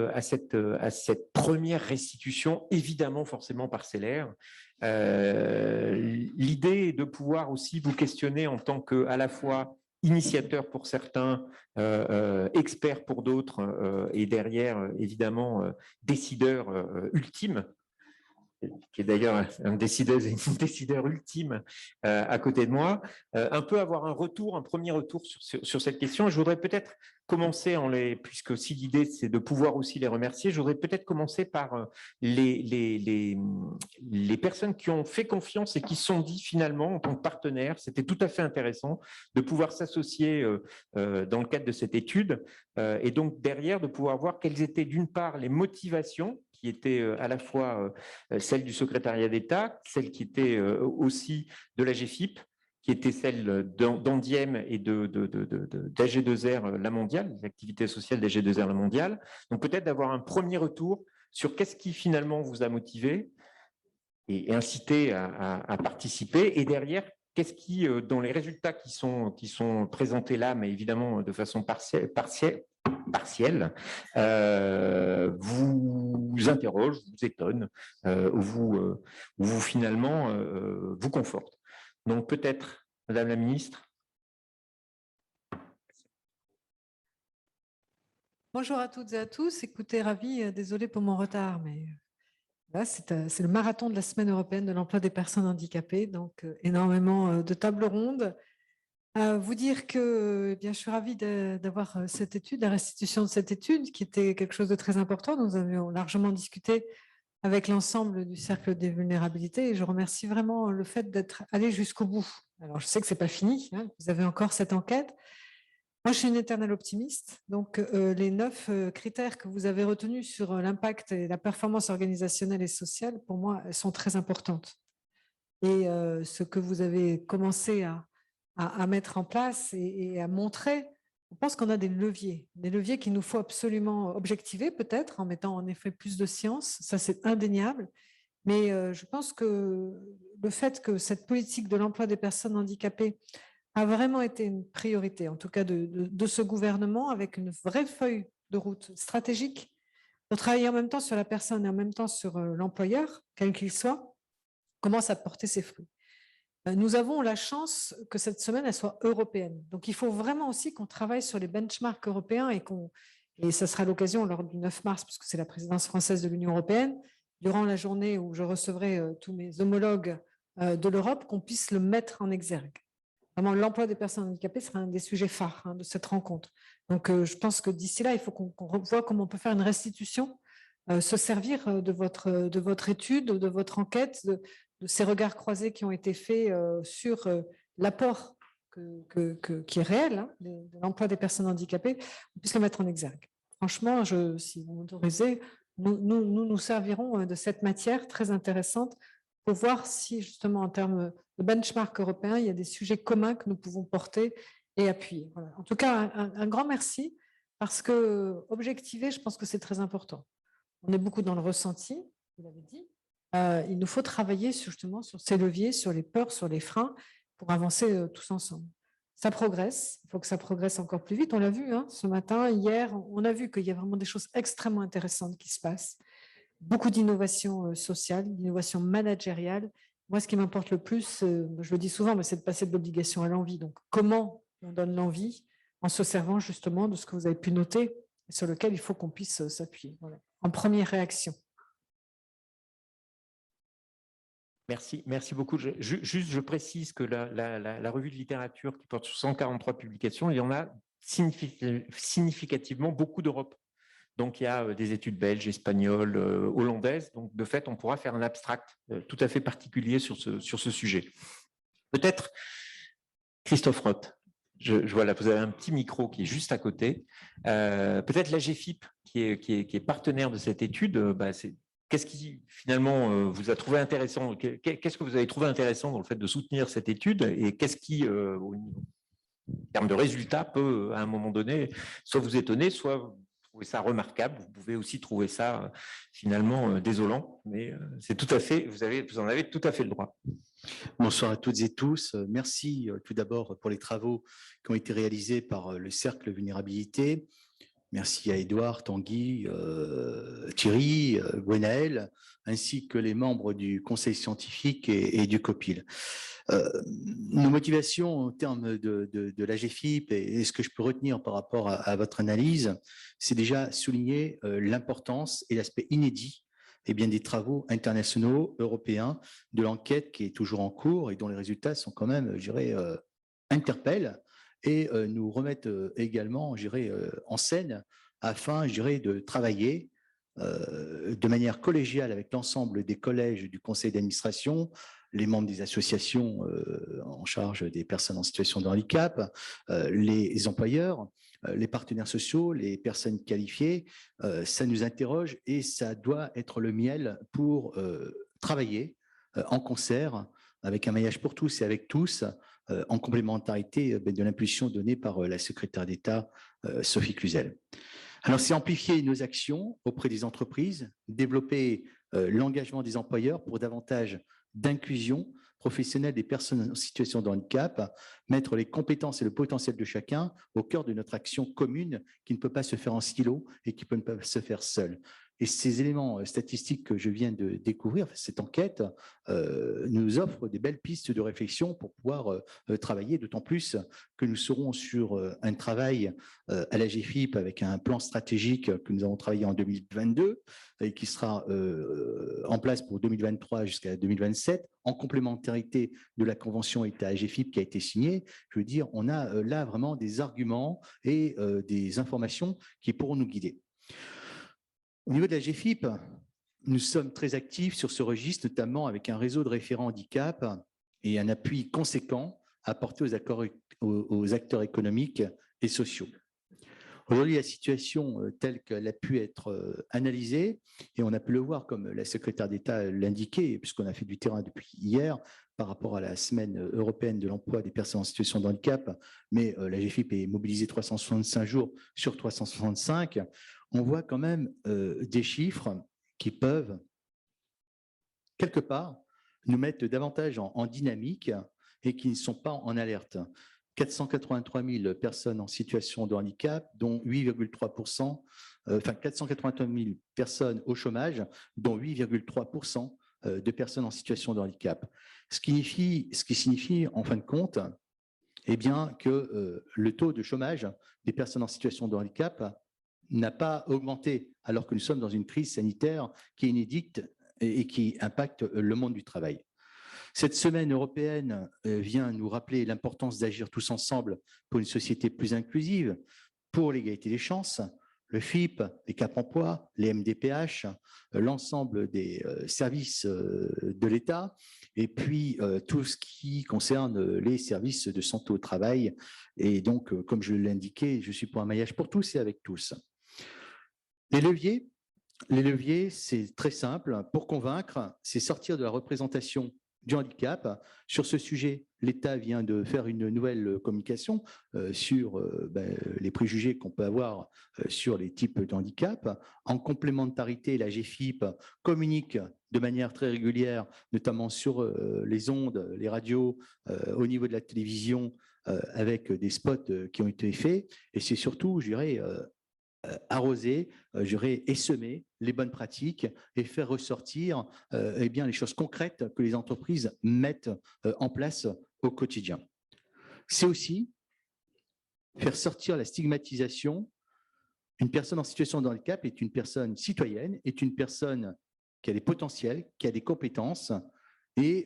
[SPEAKER 3] première restitution, évidemment, forcément parcellaire, l'idée est de pouvoir aussi vous questionner en tant que, à la fois, initiateur pour certains, expert pour d'autres, et derrière, évidemment, décideur ultime, qui est d'ailleurs un décideur ultime à côté de moi, un peu avoir un premier retour sur cette question. Je voudrais peut-être commencer, puisque aussi l'idée c'est de pouvoir aussi les remercier, je voudrais peut-être commencer par les personnes qui ont fait confiance et qui se sont dit finalement en tant que partenaires, c'était tout à fait intéressant de pouvoir s'associer dans le cadre de cette étude, et donc derrière de pouvoir voir quelles étaient d'une part les motivations qui étaient à la fois celle du secrétariat d'État, celle qui était aussi de la GFIP, qui était celle d'Andiem et d'AG2R La Mondiale, l'activité sociale d'AG2R La Mondiale. Donc peut-être d'avoir un premier retour sur qu'est-ce qui finalement vous a motivé et incité à participer, et derrière, qu'est-ce qui, dans les résultats qui sont présentés là, mais évidemment de façon partielle, vous interroge, vous étonne, vous finalement vous conforte. Donc peut-être, Madame la Ministre.
[SPEAKER 4] Bonjour à toutes et à tous. Écoutez, ravi, désolé pour mon retard, mais là, c'est le marathon de la Semaine européenne de l'emploi des personnes handicapées, donc énormément de tables rondes. Vous dire que bien, je suis ravie d'avoir cette étude, la restitution de cette étude, qui était quelque chose de très important. Nous avions largement discuté avec l'ensemble du cercle des vulnérabilités, et je remercie vraiment le fait d'être allé jusqu'au bout. Alors, je sais que ce n'est pas fini, hein, vous avez encore cette enquête. Moi, je suis une éternelle optimiste, donc les 9 critères que vous avez retenus sur l'impact et la performance organisationnelle et sociale, pour moi, elles sont très importantes. Et ce que vous avez commencé à mettre en place et à montrer, je pense qu'on a des leviers qu'il nous faut absolument objectiver, peut-être en mettant en effet plus de science, ça c'est indéniable, mais je pense que le fait que cette politique de l'emploi des personnes handicapées a vraiment été une priorité, en tout cas de ce gouvernement, avec une vraie feuille de route stratégique pour travailler en même temps sur la personne et en même temps sur l'employeur, quel qu'il soit, commence à porter ses fruits. Nous avons la chance que cette semaine elle soit européenne. Donc, il faut vraiment aussi qu'on travaille sur les benchmarks européens et ça sera l'occasion lors du 9 mars, puisque c'est la présidence française de l'Union européenne, durant la journée où je recevrai tous mes homologues de l'Europe, qu'on puisse le mettre en exergue. Vraiment, l'emploi des personnes handicapées sera un des sujets phares de cette rencontre. Donc, je pense que d'ici là, il faut qu'on revoie comment on peut faire une restitution, se servir de votre étude, de votre enquête, de ces regards croisés qui ont été faits sur l'apport qui est réel hein, de l'emploi des personnes handicapées, on puisse le mettre en exergue. Franchement, si vous m'autorisez, nous servirons de cette matière très intéressante pour voir si, justement, en termes de benchmark européen, il y a des sujets communs que nous pouvons porter et appuyer. Voilà. En tout cas, un grand merci, parce que objectiver, je pense que c'est très important. On est beaucoup dans le ressenti, vous l'avez dit. Il nous faut travailler justement sur ces leviers, sur les peurs, sur les freins, pour avancer tous ensemble. Ça progresse, il faut que ça progresse encore plus vite. On l'a vu hein, ce matin, hier, on a vu qu'il y a vraiment des choses extrêmement intéressantes qui se passent. Beaucoup d'innovation sociale, d'innovation managériale. Moi, ce qui m'importe le plus, je le dis souvent, mais c'est de passer de l'obligation à l'envie. Donc, comment on donne l'envie en se servant justement de ce que vous avez pu noter et sur lequel il faut qu'on puisse s'appuyer. Voilà. En première réaction.
[SPEAKER 3] Merci beaucoup. Je précise que la revue de littérature qui porte sur 143 publications, il y en a significativement beaucoup d'Europe. Donc, il y a des études belges, espagnoles, hollandaises. Donc, de fait, on pourra faire un abstract tout à fait particulier sur ce sujet. Peut-être, Christophe Roth, voilà, vous avez un petit micro qui est juste à côté. Peut-être la GFIP, qui est partenaire de cette étude, qu'est-ce qui, finalement, vous a trouvé intéressant? Qu'est-ce que vous avez trouvé intéressant dans le fait de soutenir cette étude? Et qu'est-ce qui, en termes de résultats, peut, à un moment donné, soit vous étonner, soit vous trouvez ça remarquable. Vous pouvez aussi trouver ça, finalement, désolant. Mais c'est tout à fait, vous en avez tout à fait le droit.
[SPEAKER 5] Bonsoir à toutes et tous. Merci tout d'abord pour les travaux qui ont été réalisés par le Cercle Vulnérabilité. Merci à Édouard, Tanguy, Thierry, Gwenaël, ainsi que les membres du conseil scientifique et du COPIL. Nos motivations en termes de la GFIP et ce que je peux retenir par rapport à votre analyse, c'est déjà souligner l'importance et l'aspect inédit des travaux internationaux, européens, de l'enquête qui est toujours en cours et dont les résultats sont quand même, je dirais, interpellent et nous remettent également, je dirais, en scène afin, je dirais, de travailler de manière collégiale avec l'ensemble des collèges du conseil d'administration, les membres des associations en charge des personnes en situation de handicap, les employeurs, les partenaires sociaux, les personnes qualifiées. Ça nous interroge et ça doit être le miel pour travailler en concert avec un maillage pour tous et avec tous, en complémentarité de l'impulsion donnée par la secrétaire d'État Sophie Cluzel. Alors, c'est amplifier nos actions auprès des entreprises, développer l'engagement des employeurs pour davantage d'inclusion professionnelle des personnes en situation de handicap, mettre les compétences et le potentiel de chacun au cœur de notre action commune qui ne peut pas se faire en silo et qui ne peut pas se faire seule. Et ces éléments statistiques que je viens de découvrir, cette enquête, nous offre des belles pistes de réflexion pour pouvoir travailler, d'autant plus que nous serons sur un travail à la GFIP avec un plan stratégique que nous avons travaillé en 2022 et qui sera en place pour 2023 jusqu'à 2027, en complémentarité de la convention État-GFIP qui a été signée. Je veux dire, on a là vraiment des arguments et des informations qui pourront nous guider. Au niveau de la GFIP, nous sommes très actifs sur ce registre, notamment avec un réseau de référents handicap et un appui conséquent apporté aux acteurs économiques et sociaux. Aujourd'hui, la situation telle qu'elle a pu être analysée, et on a pu le voir comme la secrétaire d'État l'indiquait, puisqu'on a fait du terrain depuis hier par rapport à la semaine européenne de l'emploi des personnes en situation de handicap, mais la GFIP est mobilisée 365 jours sur 365, on voit quand même des chiffres qui peuvent, quelque part, nous mettre davantage en dynamique et qui ne sont pas en alerte. 483 000 personnes en situation de handicap, dont 8,3%, 483 000 personnes au chômage, dont 8,3% de personnes en situation de handicap. Ce qui signifie, en fin de compte, eh bien, que le taux de chômage des personnes en situation de handicap n'a pas augmenté, alors que nous sommes dans une crise sanitaire qui est inédite et qui impacte le monde du travail. Cette semaine européenne vient nous rappeler l'importance d'agir tous ensemble pour une société plus inclusive, pour l'égalité des chances. Le FIP, les Cap Emploi, les MDPH, l'ensemble des services de l'État, et puis tout ce qui concerne les services de santé au travail. Et donc, comme je l'indiquais, je suis pour un maillage pour tous et avec tous. Les leviers, c'est très simple. Pour convaincre, c'est sortir de la représentation du handicap. Sur ce sujet, l'État vient de faire une nouvelle communication sur les préjugés qu'on peut avoir sur les types de handicap. En complémentarité, la GFIP communique de manière très régulière, notamment sur les ondes, les radios, au niveau de la télévision, avec des spots qui ont été faits. Et c'est surtout, je dirais, arroser, et semer les bonnes pratiques et faire ressortir les choses concrètes que les entreprises mettent en place au quotidien. C'est aussi faire sortir la stigmatisation. Une personne en situation de handicap est une personne citoyenne, est une personne qui a des potentiels, qui a des compétences et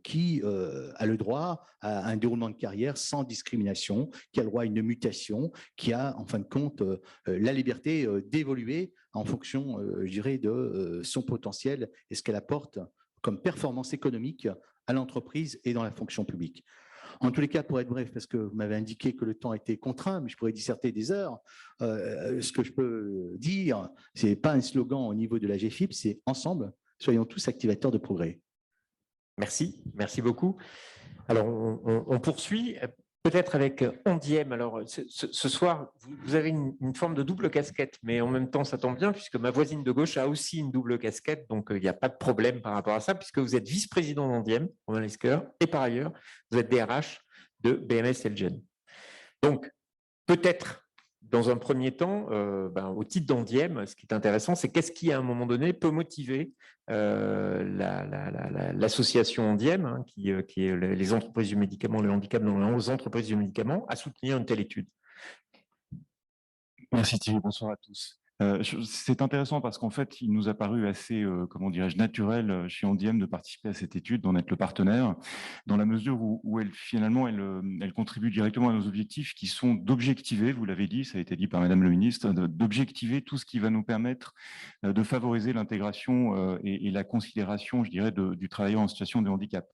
[SPEAKER 5] qui a le droit à un déroulement de carrière sans discrimination, qui a le droit à une mutation, qui a en fin de compte la liberté d'évoluer en fonction, je dirais, de son potentiel et ce qu'elle apporte comme performance économique à l'entreprise et dans la fonction publique. En tous les cas, pour être bref, parce que vous m'avez indiqué que le temps était contraint, mais je pourrais disserter des heures, ce que je peux dire, ce n'est pas un slogan au niveau de la GFIP, c'est ensemble, soyons tous activateurs de progrès.
[SPEAKER 3] Merci beaucoup. Alors, on poursuit peut-être avec Ondiem. Alors, ce soir, vous avez une forme de double casquette, mais en même temps, ça tombe bien puisque ma voisine de gauche a aussi une double casquette, donc il n'y a pas de problème par rapport à ça, puisque vous êtes vice-président d'Ondiem, Romain Lescure, et par ailleurs, vous êtes DRH de BMS Elgin. Donc, peut-être Dans un premier temps, au titre d'Andiem, ce qui est intéressant, c'est qu'est-ce qui, à un moment donné, peut motiver l'association Andiem, hein, qui est les entreprises du médicament, le handicap dans les entreprises du médicament, à soutenir une telle étude.
[SPEAKER 6] Merci Thierry, bonsoir à tous. C'est intéressant parce qu'en fait, il nous a paru assez, comment dirais-je, naturel chez Andiem de participer à cette étude, d'en être le partenaire, dans la mesure où elle, finalement, elle contribue directement à nos objectifs qui sont d'objectiver, vous l'avez dit, ça a été dit par Madame le ministre, d'objectiver tout ce qui va nous permettre de favoriser l'intégration et la considération, je dirais, du travailleur en situation de handicap.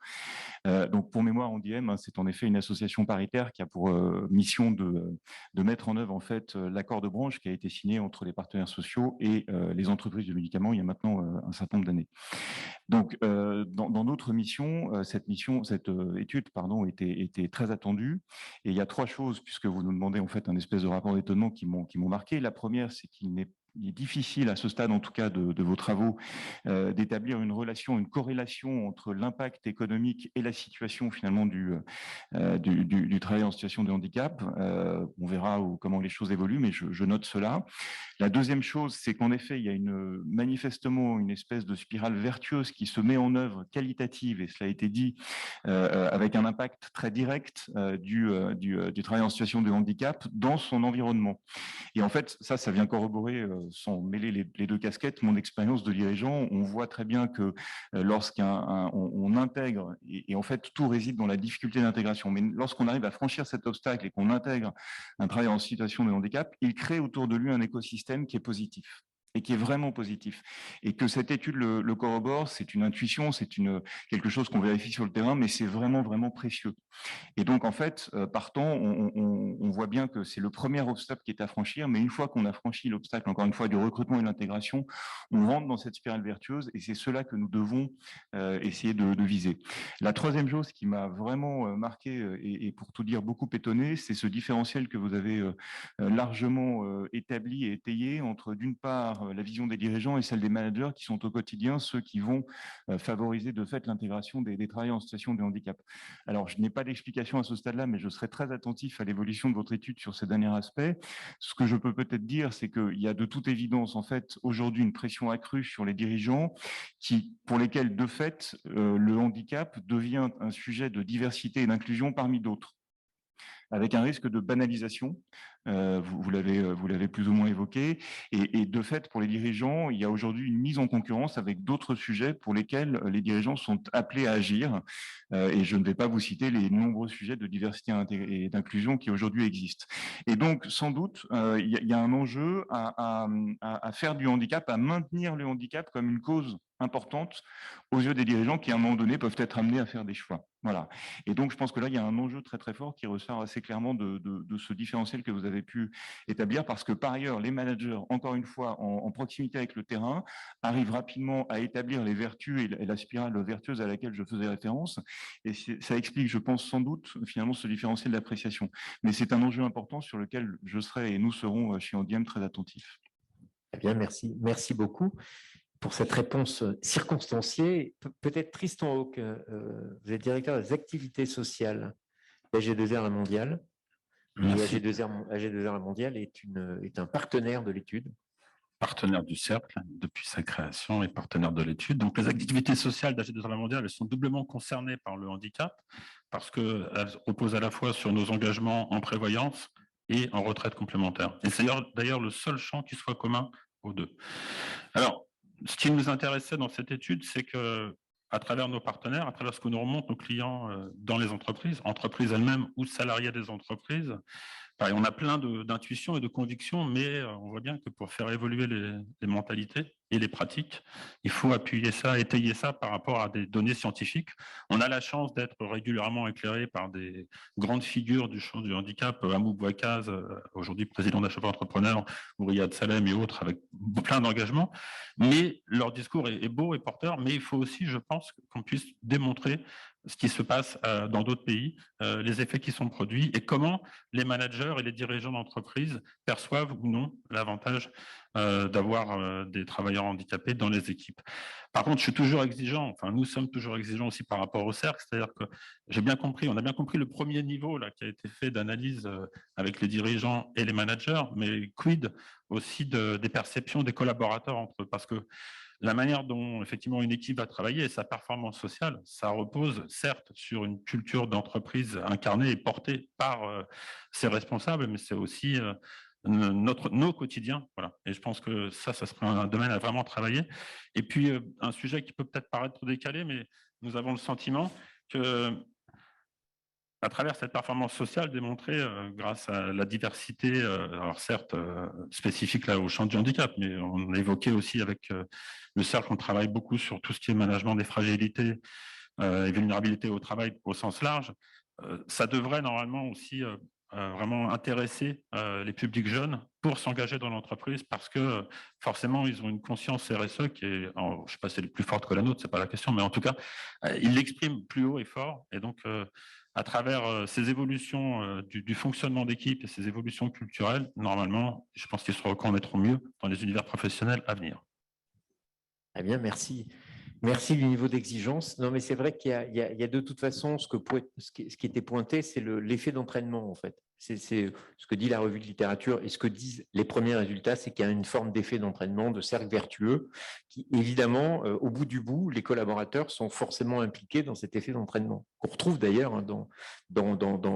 [SPEAKER 6] Donc, pour mémoire, Andiem, hein, c'est en effet une association paritaire qui a pour mission de mettre en œuvre en fait l'accord de branche qui a été signé entre les partenaires sociaux et les entreprises de médicaments il y a maintenant un certain nombre d'années. Donc, dans notre mission, cette étude, pardon, était très attendue. Et il y a 3 choses, puisque vous nous demandez en fait un espèce de rapport d'étonnement qui m'ont marqué. La première, c'est qu'il est difficile à ce stade, en tout cas, de vos travaux, d'établir une relation, une corrélation entre l'impact économique et la situation finalement du travail en situation de handicap. On verra comment les choses évoluent, mais je note cela. La deuxième chose, c'est qu'en effet, il y a manifestement une espèce de spirale vertueuse qui se met en œuvre qualitative, et cela a été dit, avec un impact très direct du travail en situation de handicap dans son environnement. Et en fait, ça vient corroborer, sans mêler les 2 casquettes, mon expérience de dirigeant. On voit très bien que lorsqu'on intègre, et en fait, tout réside dans la difficulté d'intégration, mais lorsqu'on arrive à franchir cet obstacle et qu'on intègre un travail en situation de handicap, il crée autour de lui un écosystème qui est positif. Et qui est vraiment positif. Et que cette étude le corrobore, c'est une intuition, c'est quelque chose qu'on vérifie sur le terrain, mais c'est vraiment, vraiment précieux. Et donc, en fait, partant, on voit bien que c'est le premier obstacle qui est à franchir, mais une fois qu'on a franchi l'obstacle, encore une fois, du recrutement et de l'intégration, on rentre dans cette spirale vertueuse et c'est cela que nous devons essayer de viser. La troisième chose qui m'a vraiment marqué et pour tout dire beaucoup étonné, c'est ce différentiel que vous avez largement établi et étayé entre, d'une part, la vision des dirigeants et celle des managers qui sont au quotidien ceux qui vont favoriser de fait l'intégration des travailleurs en situation de handicap. Alors, je n'ai pas d'explication à ce stade-là, mais je serai très attentif à l'évolution de votre étude sur ces derniers aspects. Ce que je peux peut-être dire, c'est qu'il y a de toute évidence, en fait, aujourd'hui, une pression accrue sur les dirigeants pour lesquels, de fait, le handicap devient un sujet de diversité et d'inclusion parmi d'autres, avec un risque de banalisation. Vous l'avez plus ou moins évoqué. Et de fait, pour les dirigeants, il y a aujourd'hui une mise en concurrence avec d'autres sujets pour lesquels les dirigeants sont appelés à agir. Et je ne vais pas vous citer les nombreux sujets de diversité et d'inclusion qui aujourd'hui existent. Et donc, sans doute, il y a un enjeu à faire du handicap, à maintenir le handicap comme une cause importante aux yeux des dirigeants qui, à un moment donné, peuvent être amenés à faire des choix. Voilà. Et donc, je pense que là, il y a un enjeu très, très fort qui ressort assez clairement de ce différentiel que vous avez pu établir, parce que, par ailleurs, les managers, encore une fois, en proximité avec le terrain, arrivent rapidement à établir les vertus et la spirale vertueuse à laquelle je faisais référence. Et ça explique, je pense, sans doute, finalement, ce différentiel d'appréciation. Mais c'est un enjeu important sur lequel je serai et nous serons chez Andiem très attentifs.
[SPEAKER 3] Eh bien, merci. Merci beaucoup pour cette réponse circonstanciée. Peut-être Tristan Hauck, vous êtes directeur des activités sociales d'AG2R La Mondiale. AG2R La Mondiale est un partenaire de l'étude.
[SPEAKER 7] Partenaire du Cercle depuis sa création et partenaire de l'étude. Donc, les activités sociales d'AG2R La Mondiale, elles sont doublement concernées par le handicap parce qu'elles reposent à la fois sur nos engagements en prévoyance et en retraite complémentaire. Et c'est d'ailleurs le seul champ qui soit commun aux deux. Alors, ce qui nous intéressait dans cette étude, c'est que à travers nos partenaires, à travers ce que nous remontent nos clients dans les entreprises elles-mêmes ou salariés des entreprises, on a plein d'intuitions et de convictions, mais on voit bien que pour faire évoluer les mentalités et les pratiques, il faut appuyer ça, étayer ça par rapport à des données scientifiques. On a la chance d'être régulièrement éclairé par des grandes figures du champ du handicap, Amoub Bouakaz, aujourd'hui président d'Achèvre Entrepreneur, ou Riyad Salem et autres, avec plein d'engagements. Mais leur discours est beau et porteur, mais il faut aussi, je pense, qu'on puisse démontrer ce qui se passe dans d'autres pays, les effets qui sont produits et comment les managers et les dirigeants d'entreprise perçoivent ou non l'avantage d'avoir des travailleurs handicapés dans les équipes. Par contre, je suis toujours exigeant, enfin nous sommes toujours exigeants aussi par rapport au cercle, c'est-à-dire que on a bien compris le premier niveau là, qui a été fait d'analyse avec les dirigeants et les managers, mais quid aussi des perceptions des collaborateurs entre eux, parce que la manière dont effectivement une équipe va travailler et sa performance sociale, ça repose certes sur une culture d'entreprise incarnée et portée par ses responsables, mais c'est aussi nos quotidiens. Voilà. Et je pense que ça serait un domaine à vraiment travailler. Et puis, un sujet qui peut peut-être paraître décalé, mais nous avons le sentiment que à travers cette performance sociale démontrée grâce à la diversité, alors certes spécifique là au champ du handicap, mais on a évoqué aussi avec le cercle, on travaille beaucoup sur tout ce qui est management des fragilités et vulnérabilités au travail au sens large. Ça devrait normalement aussi vraiment intéresser les publics jeunes pour s'engager dans l'entreprise parce que forcément, ils ont une conscience RSE qui est, je ne sais pas si elle est plus forte que la nôtre, ce n'est pas la question, mais en tout cas, ils l'expriment plus haut et fort. Et donc, à travers ces évolutions du fonctionnement d'équipe et ces évolutions culturelles, normalement, je pense qu'ils se reconnaîtront mieux dans les univers professionnels à venir.
[SPEAKER 3] Très bien, merci. Merci du niveau d'exigence. Non, mais c'est vrai qu'il y a de toute façon, ce qui était pointé, c'est l'effet d'entraînement, en fait. C'est ce que dit la revue de littérature et ce que disent les premiers résultats, c'est qu'il y a une forme d'effet d'entraînement, de cercle vertueux, qui évidemment, au bout du bout, les collaborateurs sont forcément impliqués dans cet effet d'entraînement, qu'on retrouve d'ailleurs dans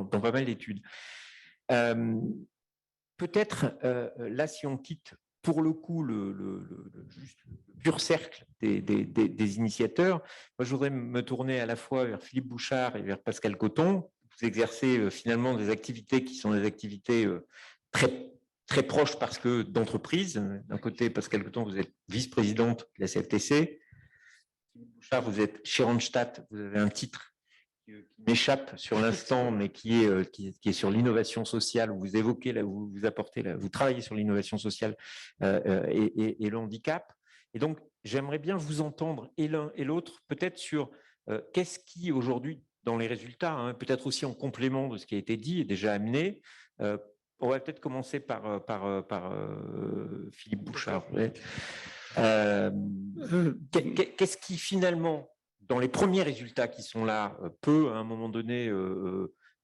[SPEAKER 3] pas mal d'études. Peut-être, là, si on quitte pour le coup le pur cercle des initiateurs, moi, je voudrais me tourner à la fois vers Philippe Bouchard et vers Pascal Coton. Vous exercez finalement des activités qui sont des activités très, très proches parce que d'entreprise. D'un côté, Pascal Coton, vous êtes vice-présidente de la CFTC. Philippe Bouchard, vous êtes chez Randstad, vous avez un titre qui m'échappe sur l'instant, mais qui est sur l'innovation sociale. Vous évoquez, là, vous apportez, là, vous travaillez sur l'innovation sociale et le handicap. Et donc, j'aimerais bien vous entendre, et l'un et l'autre, peut-être sur qu'est-ce qui, aujourd'hui, dans les résultats, hein, peut-être aussi en complément de ce qui a été dit et déjà amené, on va peut-être commencer par Philippe Bouchard. Ouais. Qu'est-ce qui, finalement, dans les premiers résultats qui sont là, peut, à un moment donné,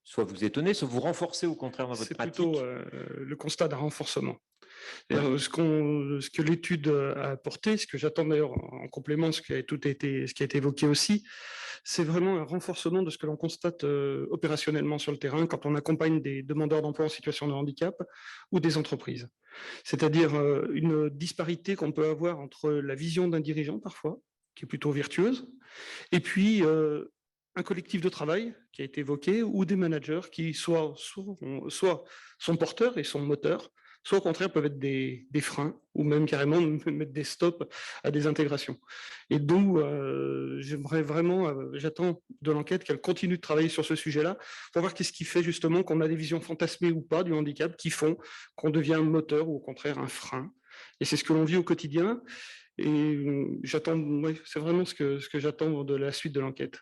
[SPEAKER 3] soit vous étonner, soit vous renforcer au contraire dans votre pratique?
[SPEAKER 8] C'est plutôt le constat d'un renforcement. Ce que l'étude a apporté, ce que j'attends d'ailleurs en complément, ce qui a été évoqué aussi, c'est vraiment un renforcement de ce que l'on constate opérationnellement sur le terrain quand on accompagne des demandeurs d'emploi en situation de handicap ou des entreprises. C'est-à-dire une disparité qu'on peut avoir entre la vision d'un dirigeant parfois, qui est plutôt vertueuse, et puis un collectif de travail qui a été évoqué, ou des managers qui soit sont porteurs et sont moteurs, soit au contraire peuvent être des freins, ou même carrément mettre des stops à des intégrations. Et d'où j'aimerais vraiment, j'attends de l'enquête qu'elle continue de travailler sur ce sujet-là, pour voir qu'est-ce qui fait justement qu'on a des visions fantasmées ou pas du handicap, qui font qu'on devient un moteur ou au contraire un frein. Et c'est ce que l'on vit au quotidien. Et j'attends, ouais, c'est vraiment ce que j'attends de la suite de l'enquête.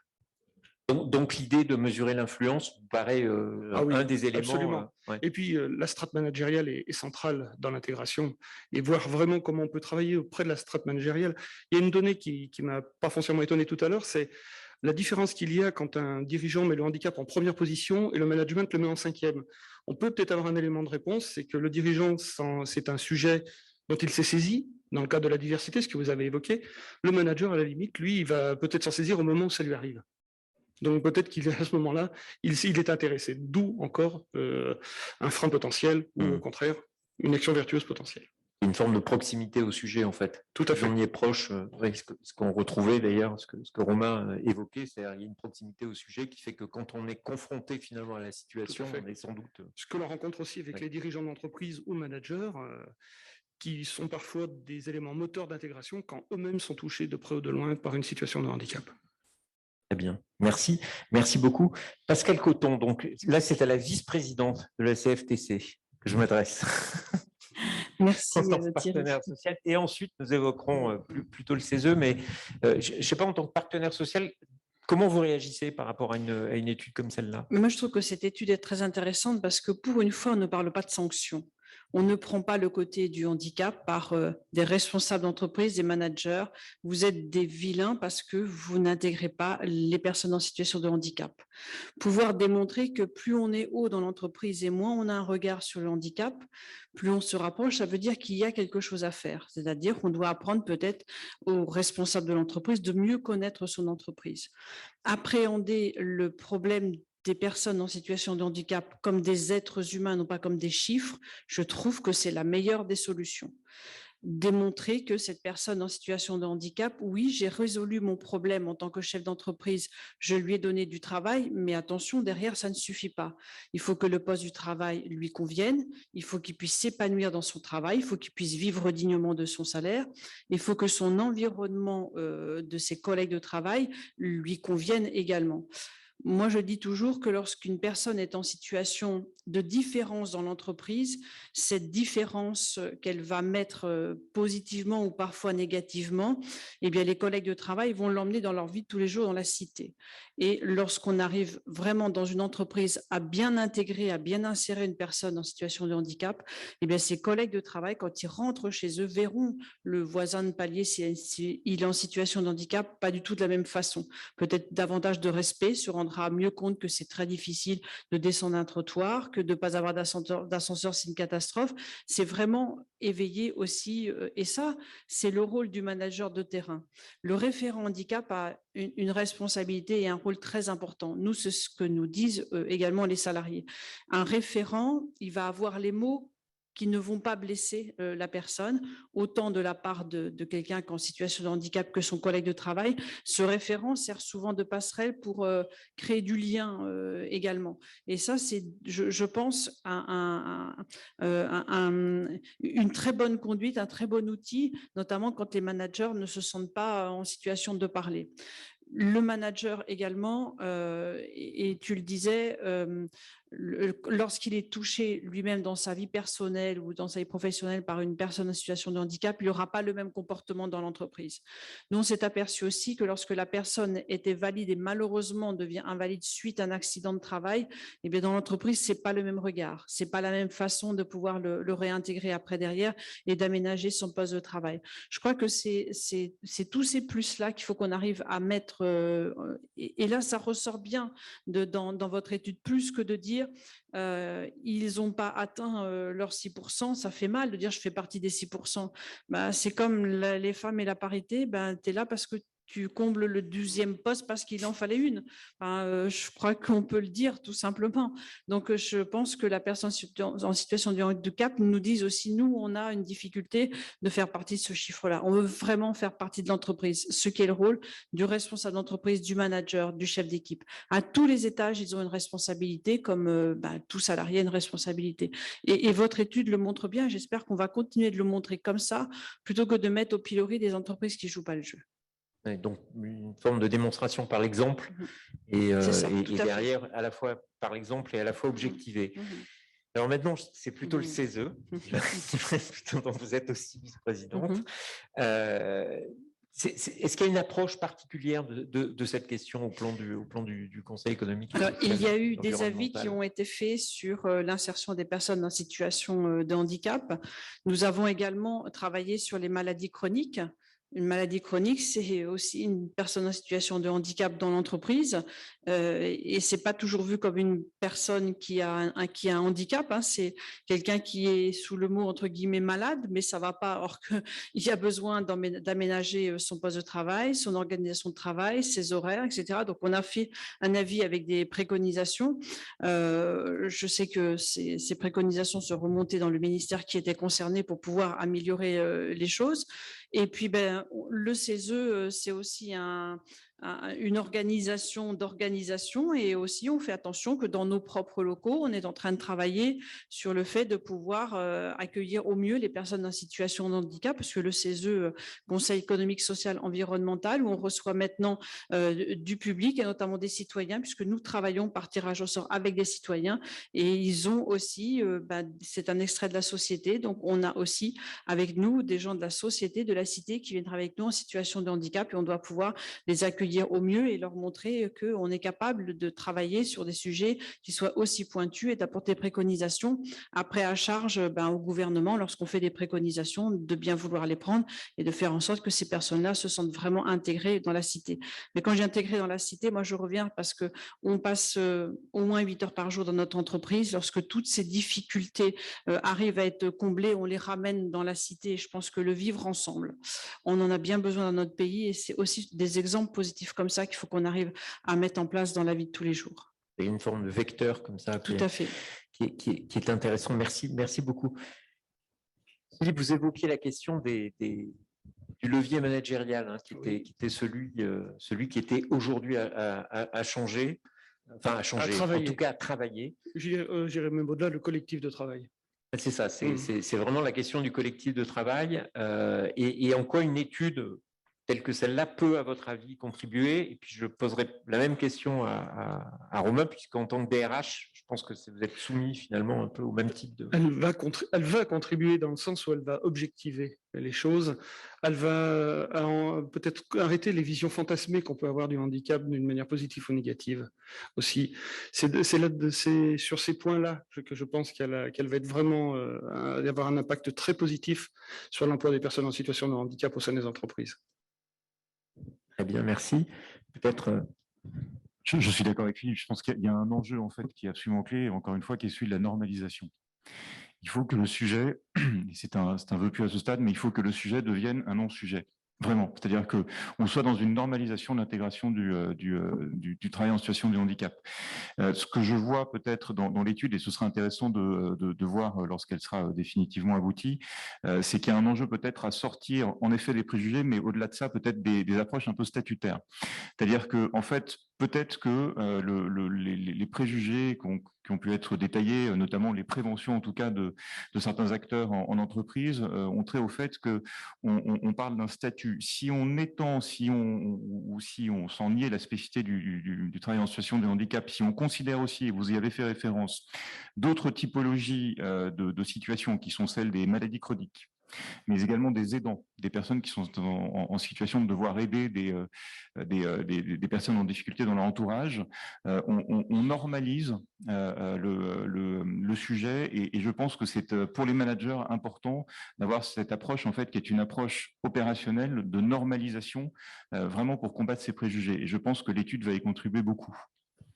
[SPEAKER 3] Donc l'idée de mesurer l'influence vous paraît un des éléments.
[SPEAKER 8] Absolument. Ouais. Et puis la strate managériale est centrale dans l'intégration et voir vraiment comment on peut travailler auprès de la strate managériale. Il y a une donnée qui m'a pas forcément étonné tout à l'heure, c'est la différence qu'il y a quand un dirigeant met le handicap en première position et le management le met en cinquième. On peut peut-être avoir un élément de réponse, c'est que le dirigeant, c'est un sujet dont il s'est saisi, dans le cadre de la diversité, ce que vous avez évoqué. Le manager, à la limite, lui, il va peut-être s'en saisir au moment où ça lui arrive. Donc peut-être qu'à ce moment-là, il est intéressé. D'où encore un frein potentiel ou au contraire, une action vertueuse potentielle.
[SPEAKER 3] Une forme de proximité au sujet, en fait.
[SPEAKER 8] Tout à fait.
[SPEAKER 3] On y est proche. Ce qu'on retrouvait d'ailleurs, ce que Romain évoquait, c'est-à-dire qu'il y a une proximité au sujet qui fait que quand on est confronté finalement à la situation, on est sans doute...
[SPEAKER 8] Ce que l'on rencontre aussi avec les dirigeants d'entreprise ou managers, qui sont parfois des éléments moteurs d'intégration quand eux-mêmes sont touchés de près ou de loin par une situation de handicap.
[SPEAKER 3] Très bien, merci. Merci beaucoup. Pascal Coton, donc là, c'est à la vice-présidente de la CFTC que je m'adresse.
[SPEAKER 9] Merci,
[SPEAKER 3] partenaire social. Et ensuite, nous évoquerons plutôt le CESE, mais je ne sais pas, en tant que partenaire social, comment vous réagissez par rapport à une étude comme celle-là?
[SPEAKER 9] Moi, je trouve que cette étude est très intéressante parce que pour une fois, on ne parle pas de sanctions. On ne prend pas le côté du handicap par des responsables d'entreprise, des managers. Vous êtes des vilains parce que vous n'intégrez pas les personnes en situation de handicap. Pouvoir démontrer que plus on est haut dans l'entreprise et moins on a un regard sur le handicap, plus on se rapproche, ça veut dire qu'il y a quelque chose à faire. C'est-à-dire qu'on doit apprendre peut-être aux responsables de l'entreprise de mieux connaître son entreprise. Appréhender le problème des personnes en situation de handicap comme des êtres humains, non pas comme des chiffres, je trouve que c'est la meilleure des solutions. Démontrer que cette personne en situation de handicap, oui, j'ai résolu mon problème en tant que chef d'entreprise, je lui ai donné du travail, mais attention, derrière, ça ne suffit pas. Il faut que le poste du travail lui convienne, il faut qu'il puisse s'épanouir dans son travail, il faut qu'il puisse vivre dignement de son salaire, il faut que son environnement de ses collègues de travail lui convienne également. Moi, je dis toujours que lorsqu'une personne est en situation de différence dans l'entreprise, cette différence qu'elle va mettre positivement ou parfois négativement, eh bien, les collègues de travail vont l'emmener dans leur vie de tous les jours dans la cité. Et lorsqu'on arrive vraiment dans une entreprise à bien intégrer, à bien insérer une personne en situation de handicap, eh bien, ces collègues de travail, quand ils rentrent chez eux, verront le voisin de palier s'il est en situation de handicap, pas du tout de la même façon. Peut-être davantage de respect, se rendra mieux compte que c'est très difficile de descendre un trottoir, que de ne pas avoir d'ascenseur, c'est une catastrophe. C'est vraiment éveiller aussi, et ça, c'est le rôle du manager de terrain. Le référent handicap a une responsabilité et un rôle très important. Nous, c'est ce que nous disent également les salariés. Un référent, il va avoir les mots qui ne vont pas blesser la personne, autant de la part de quelqu'un qui est en situation de handicap que son collègue de travail. Ce référent sert souvent de passerelle pour créer du lien également. Et ça, c'est, je pense, une très bonne conduite, un très bon outil, notamment quand les managers ne se sentent pas en situation de parler. Le manager également, et tu le disais, lorsqu'il est touché lui-même dans sa vie personnelle ou dans sa vie professionnelle par une personne en situation de handicap, il n'aura pas le même comportement dans l'entreprise. Nous, on s'est aperçu aussi que lorsque la personne était valide et malheureusement devient invalide suite à un accident de travail, eh bien dans l'entreprise, c'est pas le même regard, c'est pas la même façon de pouvoir le réintégrer après derrière et d'aménager son poste de travail. Je crois que c'est tous ces plus-là qu'il faut qu'on arrive à mettre, et là, ça ressort bien dans votre étude, plus que de dire ils n'ont pas atteint leurs 6%, ça fait mal de dire je fais partie des 6%. Ben, c'est comme les femmes et la parité, ben, tu es là parce que tu combles le 12e poste parce qu'il en fallait une. Enfin, je crois qu'on peut le dire tout simplement. Donc, je pense que la personne en situation de handicap nous dit aussi, nous, on a une difficulté de faire partie de ce chiffre-là. On veut vraiment faire partie de l'entreprise, ce qui est le rôle du responsable d'entreprise, du manager, du chef d'équipe. À tous les étages, ils ont une responsabilité, comme tout salarié a une responsabilité. Et votre étude le montre bien. J'espère qu'on va continuer de le montrer comme ça, plutôt que de mettre au pilori des entreprises qui ne jouent pas le jeu.
[SPEAKER 3] Donc, une forme de démonstration par l'exemple et derrière, à la fois par l'exemple et à la fois objectivé. Alors maintenant, c'est plutôt le CESE, dont vous êtes aussi vice-présidente. Est-ce qu'il y a une approche particulière de cette question au plan du Conseil économique?
[SPEAKER 9] Alors, il y a eu des avis qui ont été faits sur l'insertion des personnes en situation de handicap. Nous avons également travaillé sur les maladies chroniques. Une maladie chronique, c'est aussi une personne en situation de handicap dans l'entreprise et c'est pas toujours vu comme une personne qui a un handicap. Hein, c'est quelqu'un qui est sous le mot entre guillemets malade, mais ça va pas. Or qu'il y a besoin d'aménager son poste de travail, son organisation de travail, ses horaires, etc. Donc on a fait un avis avec des préconisations. Je sais que ces préconisations se remontaient dans le ministère qui était concerné pour pouvoir améliorer les choses. Et puis, le CESE, c'est aussi une organisation d'organisation et aussi on fait attention que dans nos propres locaux, on est en train de travailler sur le fait de pouvoir accueillir au mieux les personnes en situation de handicap, parce que le CESE, Conseil économique, social, environnemental, où on reçoit maintenant du public et notamment des citoyens, puisque nous travaillons par tirage au sort avec des citoyens et ils ont aussi, c'est un extrait de la société, donc on a aussi avec nous des gens de la société, de la cité qui viennent travailler avec nous en situation de handicap et on doit pouvoir les accueillir dire, au mieux et leur montrer qu'on est capable de travailler sur des sujets qui soient aussi pointus et d'apporter des préconisations. Après, à charge au gouvernement, lorsqu'on fait des préconisations, de bien vouloir les prendre et de faire en sorte que ces personnes-là se sentent vraiment intégrées dans la cité. Mais quand j'ai intégré dans la cité, moi, je reviens parce qu'on passe au moins 8 heures par jour dans notre entreprise. Lorsque toutes ces difficultés arrivent à être comblées, on les ramène dans la cité. Et je pense que le vivre ensemble, on en a bien besoin dans notre pays et c'est aussi des exemples positifs comme ça qu'il faut qu'on arrive à mettre en place dans la vie de tous les jours.
[SPEAKER 3] C'est une forme de vecteur comme ça.
[SPEAKER 9] Tout à fait.
[SPEAKER 3] Qui est intéressant. Merci beaucoup. Philippe, vous évoquiez la question du levier managérial, qui était celui qui était aujourd'hui à changer, enfin à changer, en tout cas à travailler.
[SPEAKER 8] J'irais même au-delà, le collectif de travail.
[SPEAKER 3] C'est ça, c'est vraiment la question du collectif de travail et en quoi une étude telle que celle-là peut, à votre avis, contribuer. Et puis, je poserai la même question à Romain, puisqu'en tant que DRH, je pense que vous êtes soumis finalement un peu au même type de...
[SPEAKER 8] Elle va contribuer dans le sens où elle va objectiver les choses. Elle va peut-être arrêter les visions fantasmées qu'on peut avoir du handicap d'une manière positive ou négative aussi. C'est sur ces points-là que je pense qu'elle va être vraiment avoir un impact très positif sur l'emploi des personnes en situation de handicap au sein des entreprises.
[SPEAKER 3] Très bien, merci. Peut-être...
[SPEAKER 6] Je suis d'accord avec Philippe. Je pense qu'il y a un enjeu en fait qui est absolument clé, encore une fois, qui est celui de la normalisation. Il faut que le sujet, et c'est un vœu pieux à ce stade, mais il faut que le sujet devienne un non-sujet. Vraiment, c'est-à-dire qu'on soit dans une normalisation de l'intégration du travail en situation de handicap. Ce que je vois peut-être dans l'étude, et ce sera intéressant de voir lorsqu'elle sera définitivement aboutie, c'est qu'il y a un enjeu peut-être à sortir en effet des préjugés, mais au-delà de ça, peut-être des approches un peu statutaires. C'est-à-dire que, en fait, peut-être que les préjugés qui ont pu être détaillés, notamment les préventions en tout cas de certains acteurs en entreprise, ont trait au fait qu'on parle d'un statut. Si on étend, si on s'en niait la spécificité du travail en situation de handicap, si on considère aussi, et vous y avez fait référence, d'autres typologies de situations qui sont celles des maladies chroniques, mais également des aidants, des personnes qui sont en situation de devoir aider des personnes en difficulté dans leur entourage. On normalise le sujet et je pense que c'est pour les managers important d'avoir cette approche en fait qui est une approche opérationnelle de normalisation vraiment pour combattre ces préjugés. Et je pense que l'étude va y contribuer beaucoup.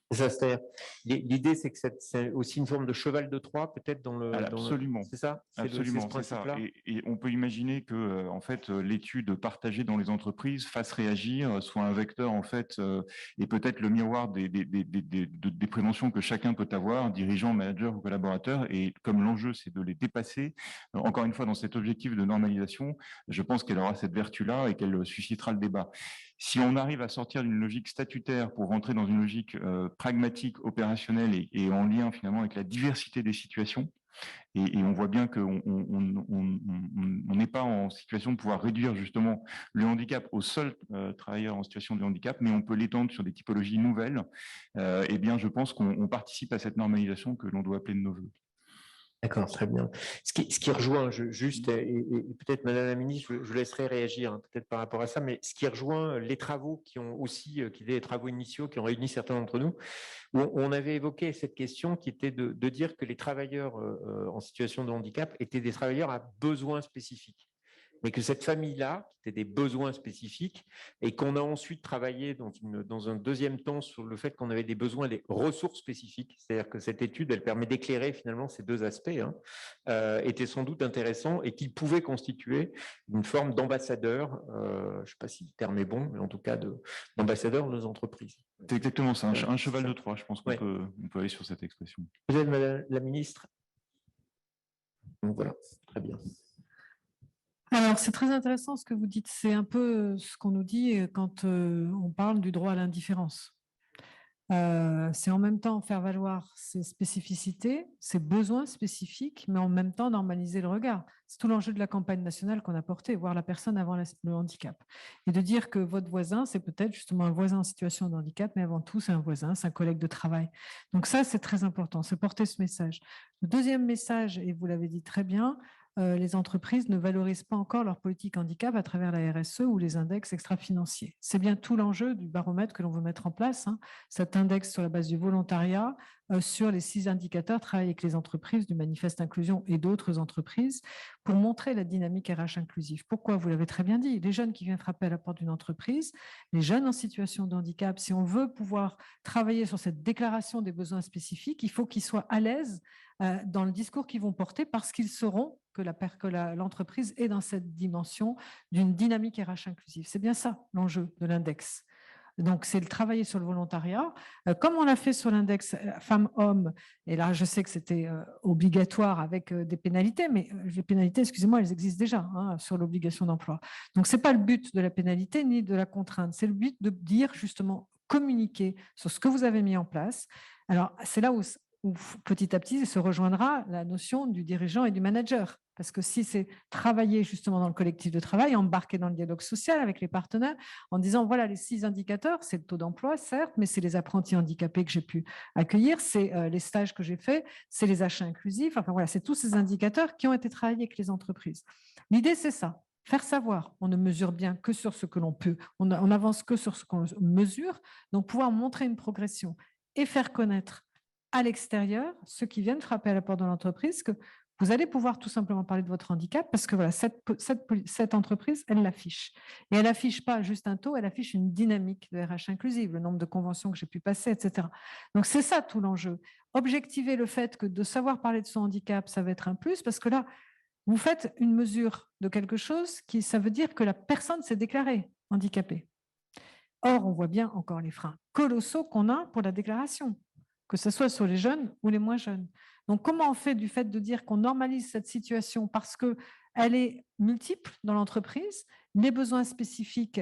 [SPEAKER 3] C'est-à-dire, l'idée, c'est que c'est aussi une forme de cheval de Troie, peut-être dans le.
[SPEAKER 6] Absolument.
[SPEAKER 3] C'est ça.
[SPEAKER 6] Absolument, c'est ça. Et on peut imaginer que, en fait, l'étude partagée dans les entreprises fasse réagir, soit un vecteur, en fait, et peut-être le miroir des préventions que chacun peut avoir, dirigeant, manager ou collaborateur. Et comme l'enjeu, c'est de les dépasser, encore une fois, dans cet objectif de normalisation, je pense qu'elle aura cette vertu-là et qu'elle suscitera le débat. Si on arrive à sortir d'une logique statutaire pour rentrer dans une logique pragmatique, opérationnelle et en lien finalement avec la diversité des situations, et on voit bien qu'on n'est pas en situation de pouvoir réduire justement le handicap aux seuls travailleurs en situation de handicap, mais on peut l'étendre sur des typologies nouvelles, eh bien je pense qu'on participe à cette normalisation que l'on doit appeler de nos voeux.
[SPEAKER 3] D'accord, très bien. Ce qui rejoint, juste, et peut-être Madame la Ministre, je vous laisserai réagir peut-être par rapport à ça, mais ce qui rejoint les travaux qui étaient des travaux initiaux, qui ont réuni certains d'entre nous, où on avait évoqué cette question qui était de dire que les travailleurs en situation de handicap étaient des travailleurs à besoins spécifiques. Mais que cette famille-là, qui était des besoins spécifiques, et qu'on a ensuite travaillé dans un deuxième temps sur le fait qu'on avait des besoins, des ressources spécifiques, c'est-à-dire que cette étude, elle permet d'éclairer finalement ces deux aspects, était sans doute intéressant et qui pouvait constituer une forme d'ambassadeur, je ne sais pas si le terme est bon, mais en tout cas d'ambassadeur de nos entreprises.
[SPEAKER 6] C'est exactement ça, un cheval de Troie, je pense qu'on peut aller sur cette expression.
[SPEAKER 3] Vous êtes Madame la Ministre. Donc voilà, très bien.
[SPEAKER 4] Alors, c'est très intéressant ce que vous dites. C'est un peu ce qu'on nous dit quand on parle du droit à l'indifférence. C'est en même temps faire valoir ses spécificités, ses besoins spécifiques, mais en même temps normaliser le regard. C'est tout l'enjeu de la campagne nationale qu'on a portée, voir la personne avant le handicap. Et de dire que votre voisin, c'est peut-être justement un voisin en situation de handicap, mais avant tout, c'est un voisin, c'est un collègue de travail. Donc ça, c'est très important, c'est porter ce message. Le deuxième message, et vous l'avez dit très bien, les entreprises ne valorisent pas encore leur politique handicap à travers la RSE ou les index extra-financiers. C'est bien tout l'enjeu du baromètre que l'on veut mettre en place, hein, cet index sur la base du volontariat, sur les 6 indicateurs, travailler avec les entreprises du Manifeste Inclusion et d'autres entreprises pour montrer la dynamique RH inclusive. Pourquoi? Vous l'avez très bien dit, les jeunes qui viennent frapper à la porte d'une entreprise, les jeunes en situation de handicap, si on veut pouvoir travailler sur cette déclaration des besoins spécifiques, il faut qu'ils soient à l'aise dans le discours qu'ils vont porter parce qu'ils sauront que l'entreprise est dans cette dimension d'une dynamique RH inclusive. C'est bien ça l'enjeu de l'index. Donc, c'est le travailler sur le volontariat. Comme on l'a fait sur l'index femmes-hommes, et là, je sais que c'était obligatoire avec des pénalités, mais les pénalités, excusez-moi, elles existent déjà hein, sur l'obligation d'emploi. Donc, ce n'est pas le but de la pénalité ni de la contrainte. C'est le but de dire justement, communiquer sur ce que vous avez mis en place. Alors, c'est là où petit à petit se rejoindra la notion du dirigeant et du manager. Parce que si c'est travailler justement dans le collectif de travail, embarquer dans le dialogue social avec les partenaires, en disant voilà les 6 indicateurs, c'est le taux d'emploi, certes, mais c'est les apprentis handicapés que j'ai pu accueillir, c'est les stages que j'ai faits, c'est les achats inclusifs, enfin voilà, c'est tous ces indicateurs qui ont été travaillés avec les entreprises. L'idée, c'est ça. Faire savoir, on ne mesure bien que sur ce que l'on peut, on avance que sur ce qu'on mesure, donc pouvoir montrer une progression et faire connaître à l'extérieur, ceux qui viennent frapper à la porte de l'entreprise, que vous allez pouvoir tout simplement parler de votre handicap parce que voilà, cette entreprise, elle l'affiche. Et elle n'affiche pas juste un taux, elle affiche une dynamique de RH inclusive, le nombre de conventions que j'ai pu passer, etc. Donc, c'est ça tout l'enjeu. Objectiver le fait que de savoir parler de son handicap, ça va être un plus parce que là, vous faites une mesure de quelque chose qui, ça veut dire que la personne s'est déclarée handicapée. Or, on voit bien encore les freins colossaux qu'on a pour la déclaration, que ce soit sur les jeunes ou les moins jeunes. Donc, comment on fait du fait de dire qu'on normalise cette situation parce qu'elle est multiple dans l'entreprise, les besoins spécifiques,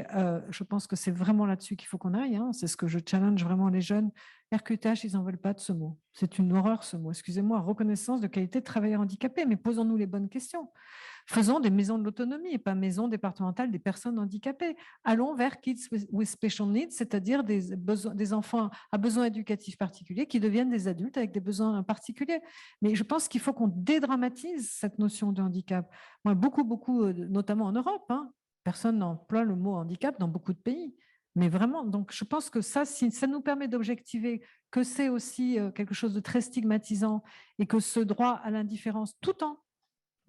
[SPEAKER 4] je pense que c'est vraiment là-dessus qu'il faut qu'on aille. Hein. C'est ce que je challenge vraiment les jeunes. RQTH, ils n'en veulent pas de ce mot. C'est une horreur ce mot. Excusez-moi, reconnaissance de qualité de travailleurs handicapés, mais posons-nous les bonnes questions. Faisons des maisons de l'autonomie et pas maisons départementales des personnes handicapées. Allons vers Kids with Special Needs, c'est-à-dire des enfants à besoins éducatifs particuliers qui deviennent des adultes avec des besoins particuliers. Mais je pense qu'il faut qu'on dédramatise cette notion de handicap. Moi, beaucoup, notamment en Europe, hein, personne n'emploie le mot handicap dans beaucoup de pays. Mais vraiment, donc je pense que ça, si ça nous permet d'objectiver que c'est aussi quelque chose de très stigmatisant et que ce droit à l'indifférence, tout en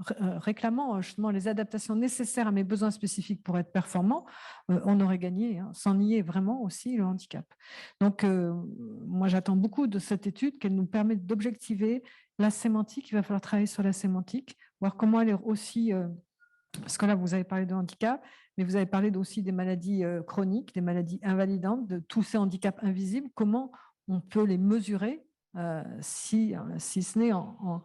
[SPEAKER 4] réclamant justement les adaptations nécessaires à mes besoins spécifiques pour être performant, on aurait gagné, hein, sans nier vraiment aussi le handicap. Donc, moi, j'attends beaucoup de cette étude, qu'elle nous permette d'objectiver la sémantique. Il va falloir travailler sur la sémantique, voir comment elle est aussi... parce que là, vous avez parlé de handicap, mais vous avez parlé aussi des maladies chroniques, des maladies invalidantes, de tous ces handicaps invisibles. Comment on peut les mesurer, si ce n'est en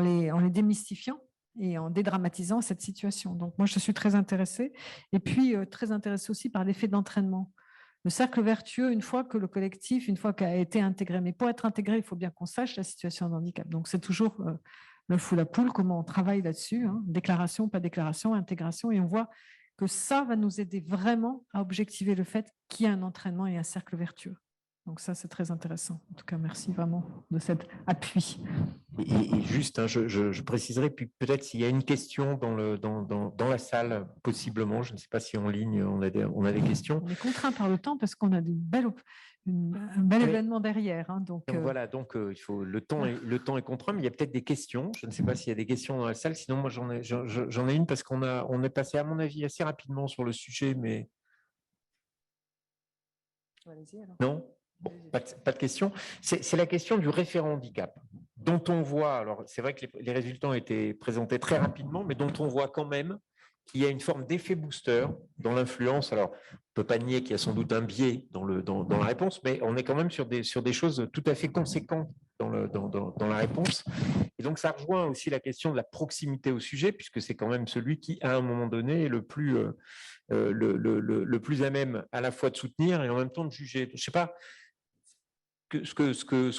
[SPEAKER 4] les démystifiant et en dédramatisant cette situation. Donc, moi, je suis très intéressée. Et puis, très intéressée aussi par l'effet d'entraînement. Le cercle vertueux, une fois que le collectif, une fois qu'il a été intégré. Mais pour être intégré, il faut bien qu'on sache la situation de handicap. Donc, c'est toujours le fou la poule, comment on travaille là-dessus. Hein. Déclaration, pas déclaration, intégration. Et on voit que ça va nous aider vraiment à objectiver le fait qu'il y a un entraînement et un cercle vertueux. Donc ça, c'est très intéressant. En tout cas, merci vraiment de cet appui.
[SPEAKER 3] Et juste, hein, je préciserai, puis peut-être s'il y a une question dans la salle, possiblement, je ne sais pas si en ligne on a des questions.
[SPEAKER 4] On est contraint par le temps parce qu'on a un bel événement derrière. Hein, donc
[SPEAKER 3] voilà, donc il faut, le temps est contraint, mais il y a peut-être des questions. Je ne sais pas s'il y a des questions dans la salle. Sinon, moi, j'en ai une parce on est passé, à mon avis, assez rapidement sur le sujet, mais...
[SPEAKER 4] Allez-y, alors.
[SPEAKER 3] Non ? Bon, pas de question. C'est la question du référent handicap, dont on voit, alors c'est vrai que les résultats ont été présentés très rapidement, mais dont on voit quand même qu'il y a une forme d'effet booster dans l'influence. Alors, on ne peut pas nier qu'il y a sans doute un biais dans la réponse, mais on est quand même sur des choses tout à fait conséquentes dans la réponse. Et donc, ça rejoint aussi la question de la proximité au sujet, puisque c'est quand même celui qui, à un moment donné, est le plus à même à la fois de soutenir et en même temps de juger. Je ne sais pas ce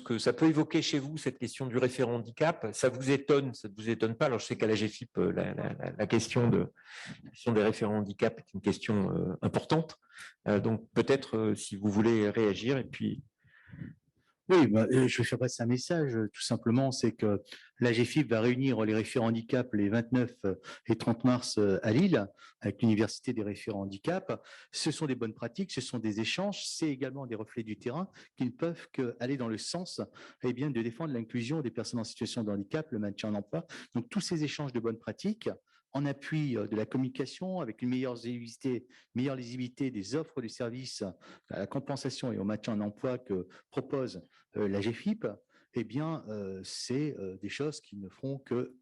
[SPEAKER 3] que ça peut évoquer chez vous, cette question du référent handicap. Ça vous étonne, ça ne vous étonne pas? Alors, je sais qu'à la GFIP, la question des référents handicap est une question importante. Donc, peut-être, si vous voulez réagir, et puis...
[SPEAKER 5] Oui, je vais faire passer un message, tout simplement, c'est que l'AGFIP va réunir les référents handicap les 29 et 30 mars à Lille, avec l'Université des référents handicap. Ce sont des bonnes pratiques, ce sont des échanges, c'est également des reflets du terrain qui ne peuvent qu'aller dans le sens bien, de défendre l'inclusion des personnes en situation de handicap, le maintien en emploi. Donc, tous ces échanges de bonnes pratiques, en appui de la communication, avec une meilleure lisibilité des offres de services à la compensation et au maintien en emploi que propose la GFIP, eh bien, c'est des choses qui ne feront que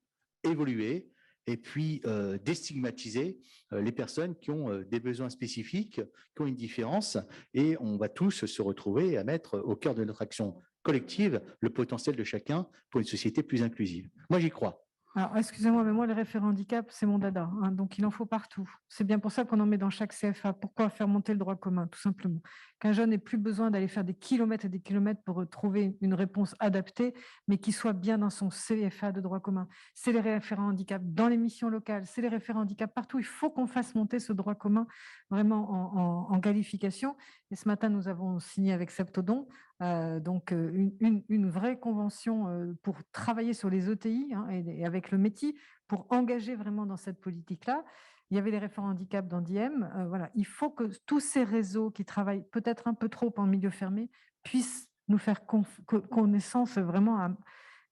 [SPEAKER 5] évoluer et puis déstigmatiser les personnes qui ont des besoins spécifiques, qui ont une différence, et on va tous se retrouver à mettre au cœur de notre action collective le potentiel de chacun pour une société plus inclusive. Moi, j'y crois.
[SPEAKER 4] Alors, excusez-moi, mais moi, les référents handicap, c'est mon dada, hein, donc il en faut partout. C'est bien pour ça qu'on en met dans chaque CFA. Pourquoi faire monter le droit commun, tout simplement? Qu'un jeune n'ait plus besoin d'aller faire des kilomètres et des kilomètres pour trouver une réponse adaptée, mais qu'il soit bien dans son CFA de droit commun. C'est les référents handicap dans les missions locales, c'est les référents handicap partout. Il faut qu'on fasse monter ce droit commun vraiment en qualification. Et ce matin, nous avons signé avec Septodon donc une vraie convention pour travailler sur les ETI et avec le métier pour engager vraiment dans cette politique-là. Il y avait les référents handicap dans Diem. Voilà, il faut que tous ces réseaux qui travaillent peut-être un peu trop en milieu fermé puissent nous faire connaissance vraiment à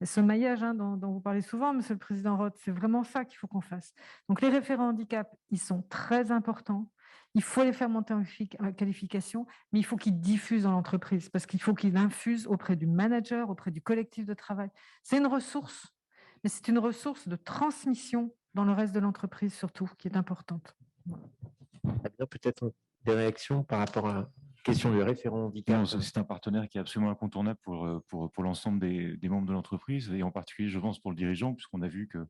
[SPEAKER 4] ce maillage dont vous parlez souvent, Monsieur le Président Roth. C'est vraiment ça qu'il faut qu'on fasse. Donc les référents handicap, ils sont très importants. Il faut les faire monter en qualification, mais il faut qu'ils diffusent dans l'entreprise parce qu'il faut qu'ils infusent auprès du manager, auprès du collectif de travail. C'est une ressource, mais c'est une ressource de transmission dans le reste de l'entreprise surtout qui est importante. Voilà.
[SPEAKER 3] Peut-être des réactions par rapport à la question du référent handicap.
[SPEAKER 6] C'est un partenaire qui est absolument incontournable pour l'ensemble des membres de l'entreprise, et en particulier, je pense, pour le dirigeant, puisqu'on a vu qu'il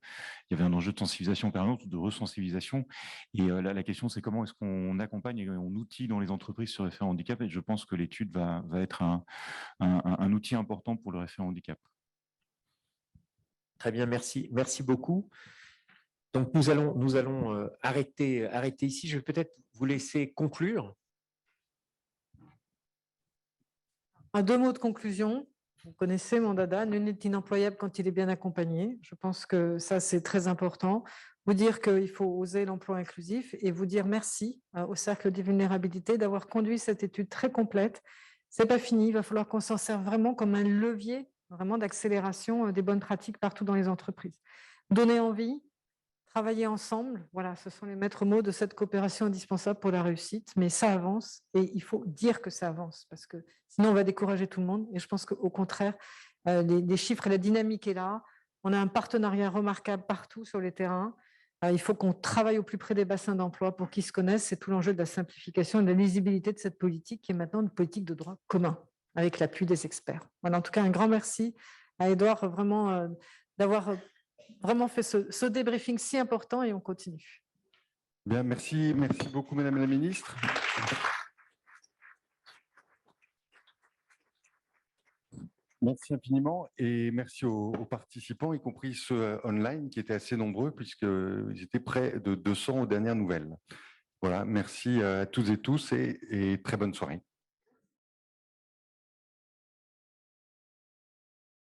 [SPEAKER 6] y avait un enjeu de sensibilisation permanente, de resensibilisation. Et la question, c'est comment est-ce qu'on accompagne et on outille dans les entreprises ce référent handicap. Et je pense que l'étude va être un outil important pour le référent handicap.
[SPEAKER 3] Très bien, merci. Merci beaucoup. Donc, nous allons arrêter ici. Je vais peut-être vous laisser conclure.
[SPEAKER 4] Deux mots de conclusion. Vous connaissez mon dada, nul n'est inemployable quand il est bien accompagné. Je pense que ça, c'est très important. Vous dire qu'il faut oser l'emploi inclusif et vous dire merci au Cercle des vulnérabilités d'avoir conduit cette étude très complète. Ce n'est pas fini, il va falloir qu'on s'en serve vraiment comme un levier vraiment d'accélération des bonnes pratiques partout dans les entreprises. Donner envie, travailler ensemble, voilà, ce sont les maîtres mots de cette coopération indispensable pour la réussite, mais ça avance et il faut dire que ça avance parce que sinon on va décourager tout le monde et je pense qu'au contraire, les chiffres et la dynamique est là, on a un partenariat remarquable partout sur les terrains, il faut qu'on travaille au plus près des bassins d'emploi pour qu'ils se connaissent, c'est tout l'enjeu de la simplification et de la lisibilité de cette politique qui est maintenant une politique de droit commun avec l'appui des experts. Voilà, en tout cas un grand merci à Édouard vraiment d'avoir vraiment fait ce débriefing si important et on continue.
[SPEAKER 1] Bien, merci beaucoup, Madame la Ministre. Merci infiniment et merci aux participants, y compris ceux online qui étaient assez nombreux puisqu'ils étaient près de 200 aux dernières nouvelles. Voilà, merci à toutes et tous et très bonne soirée.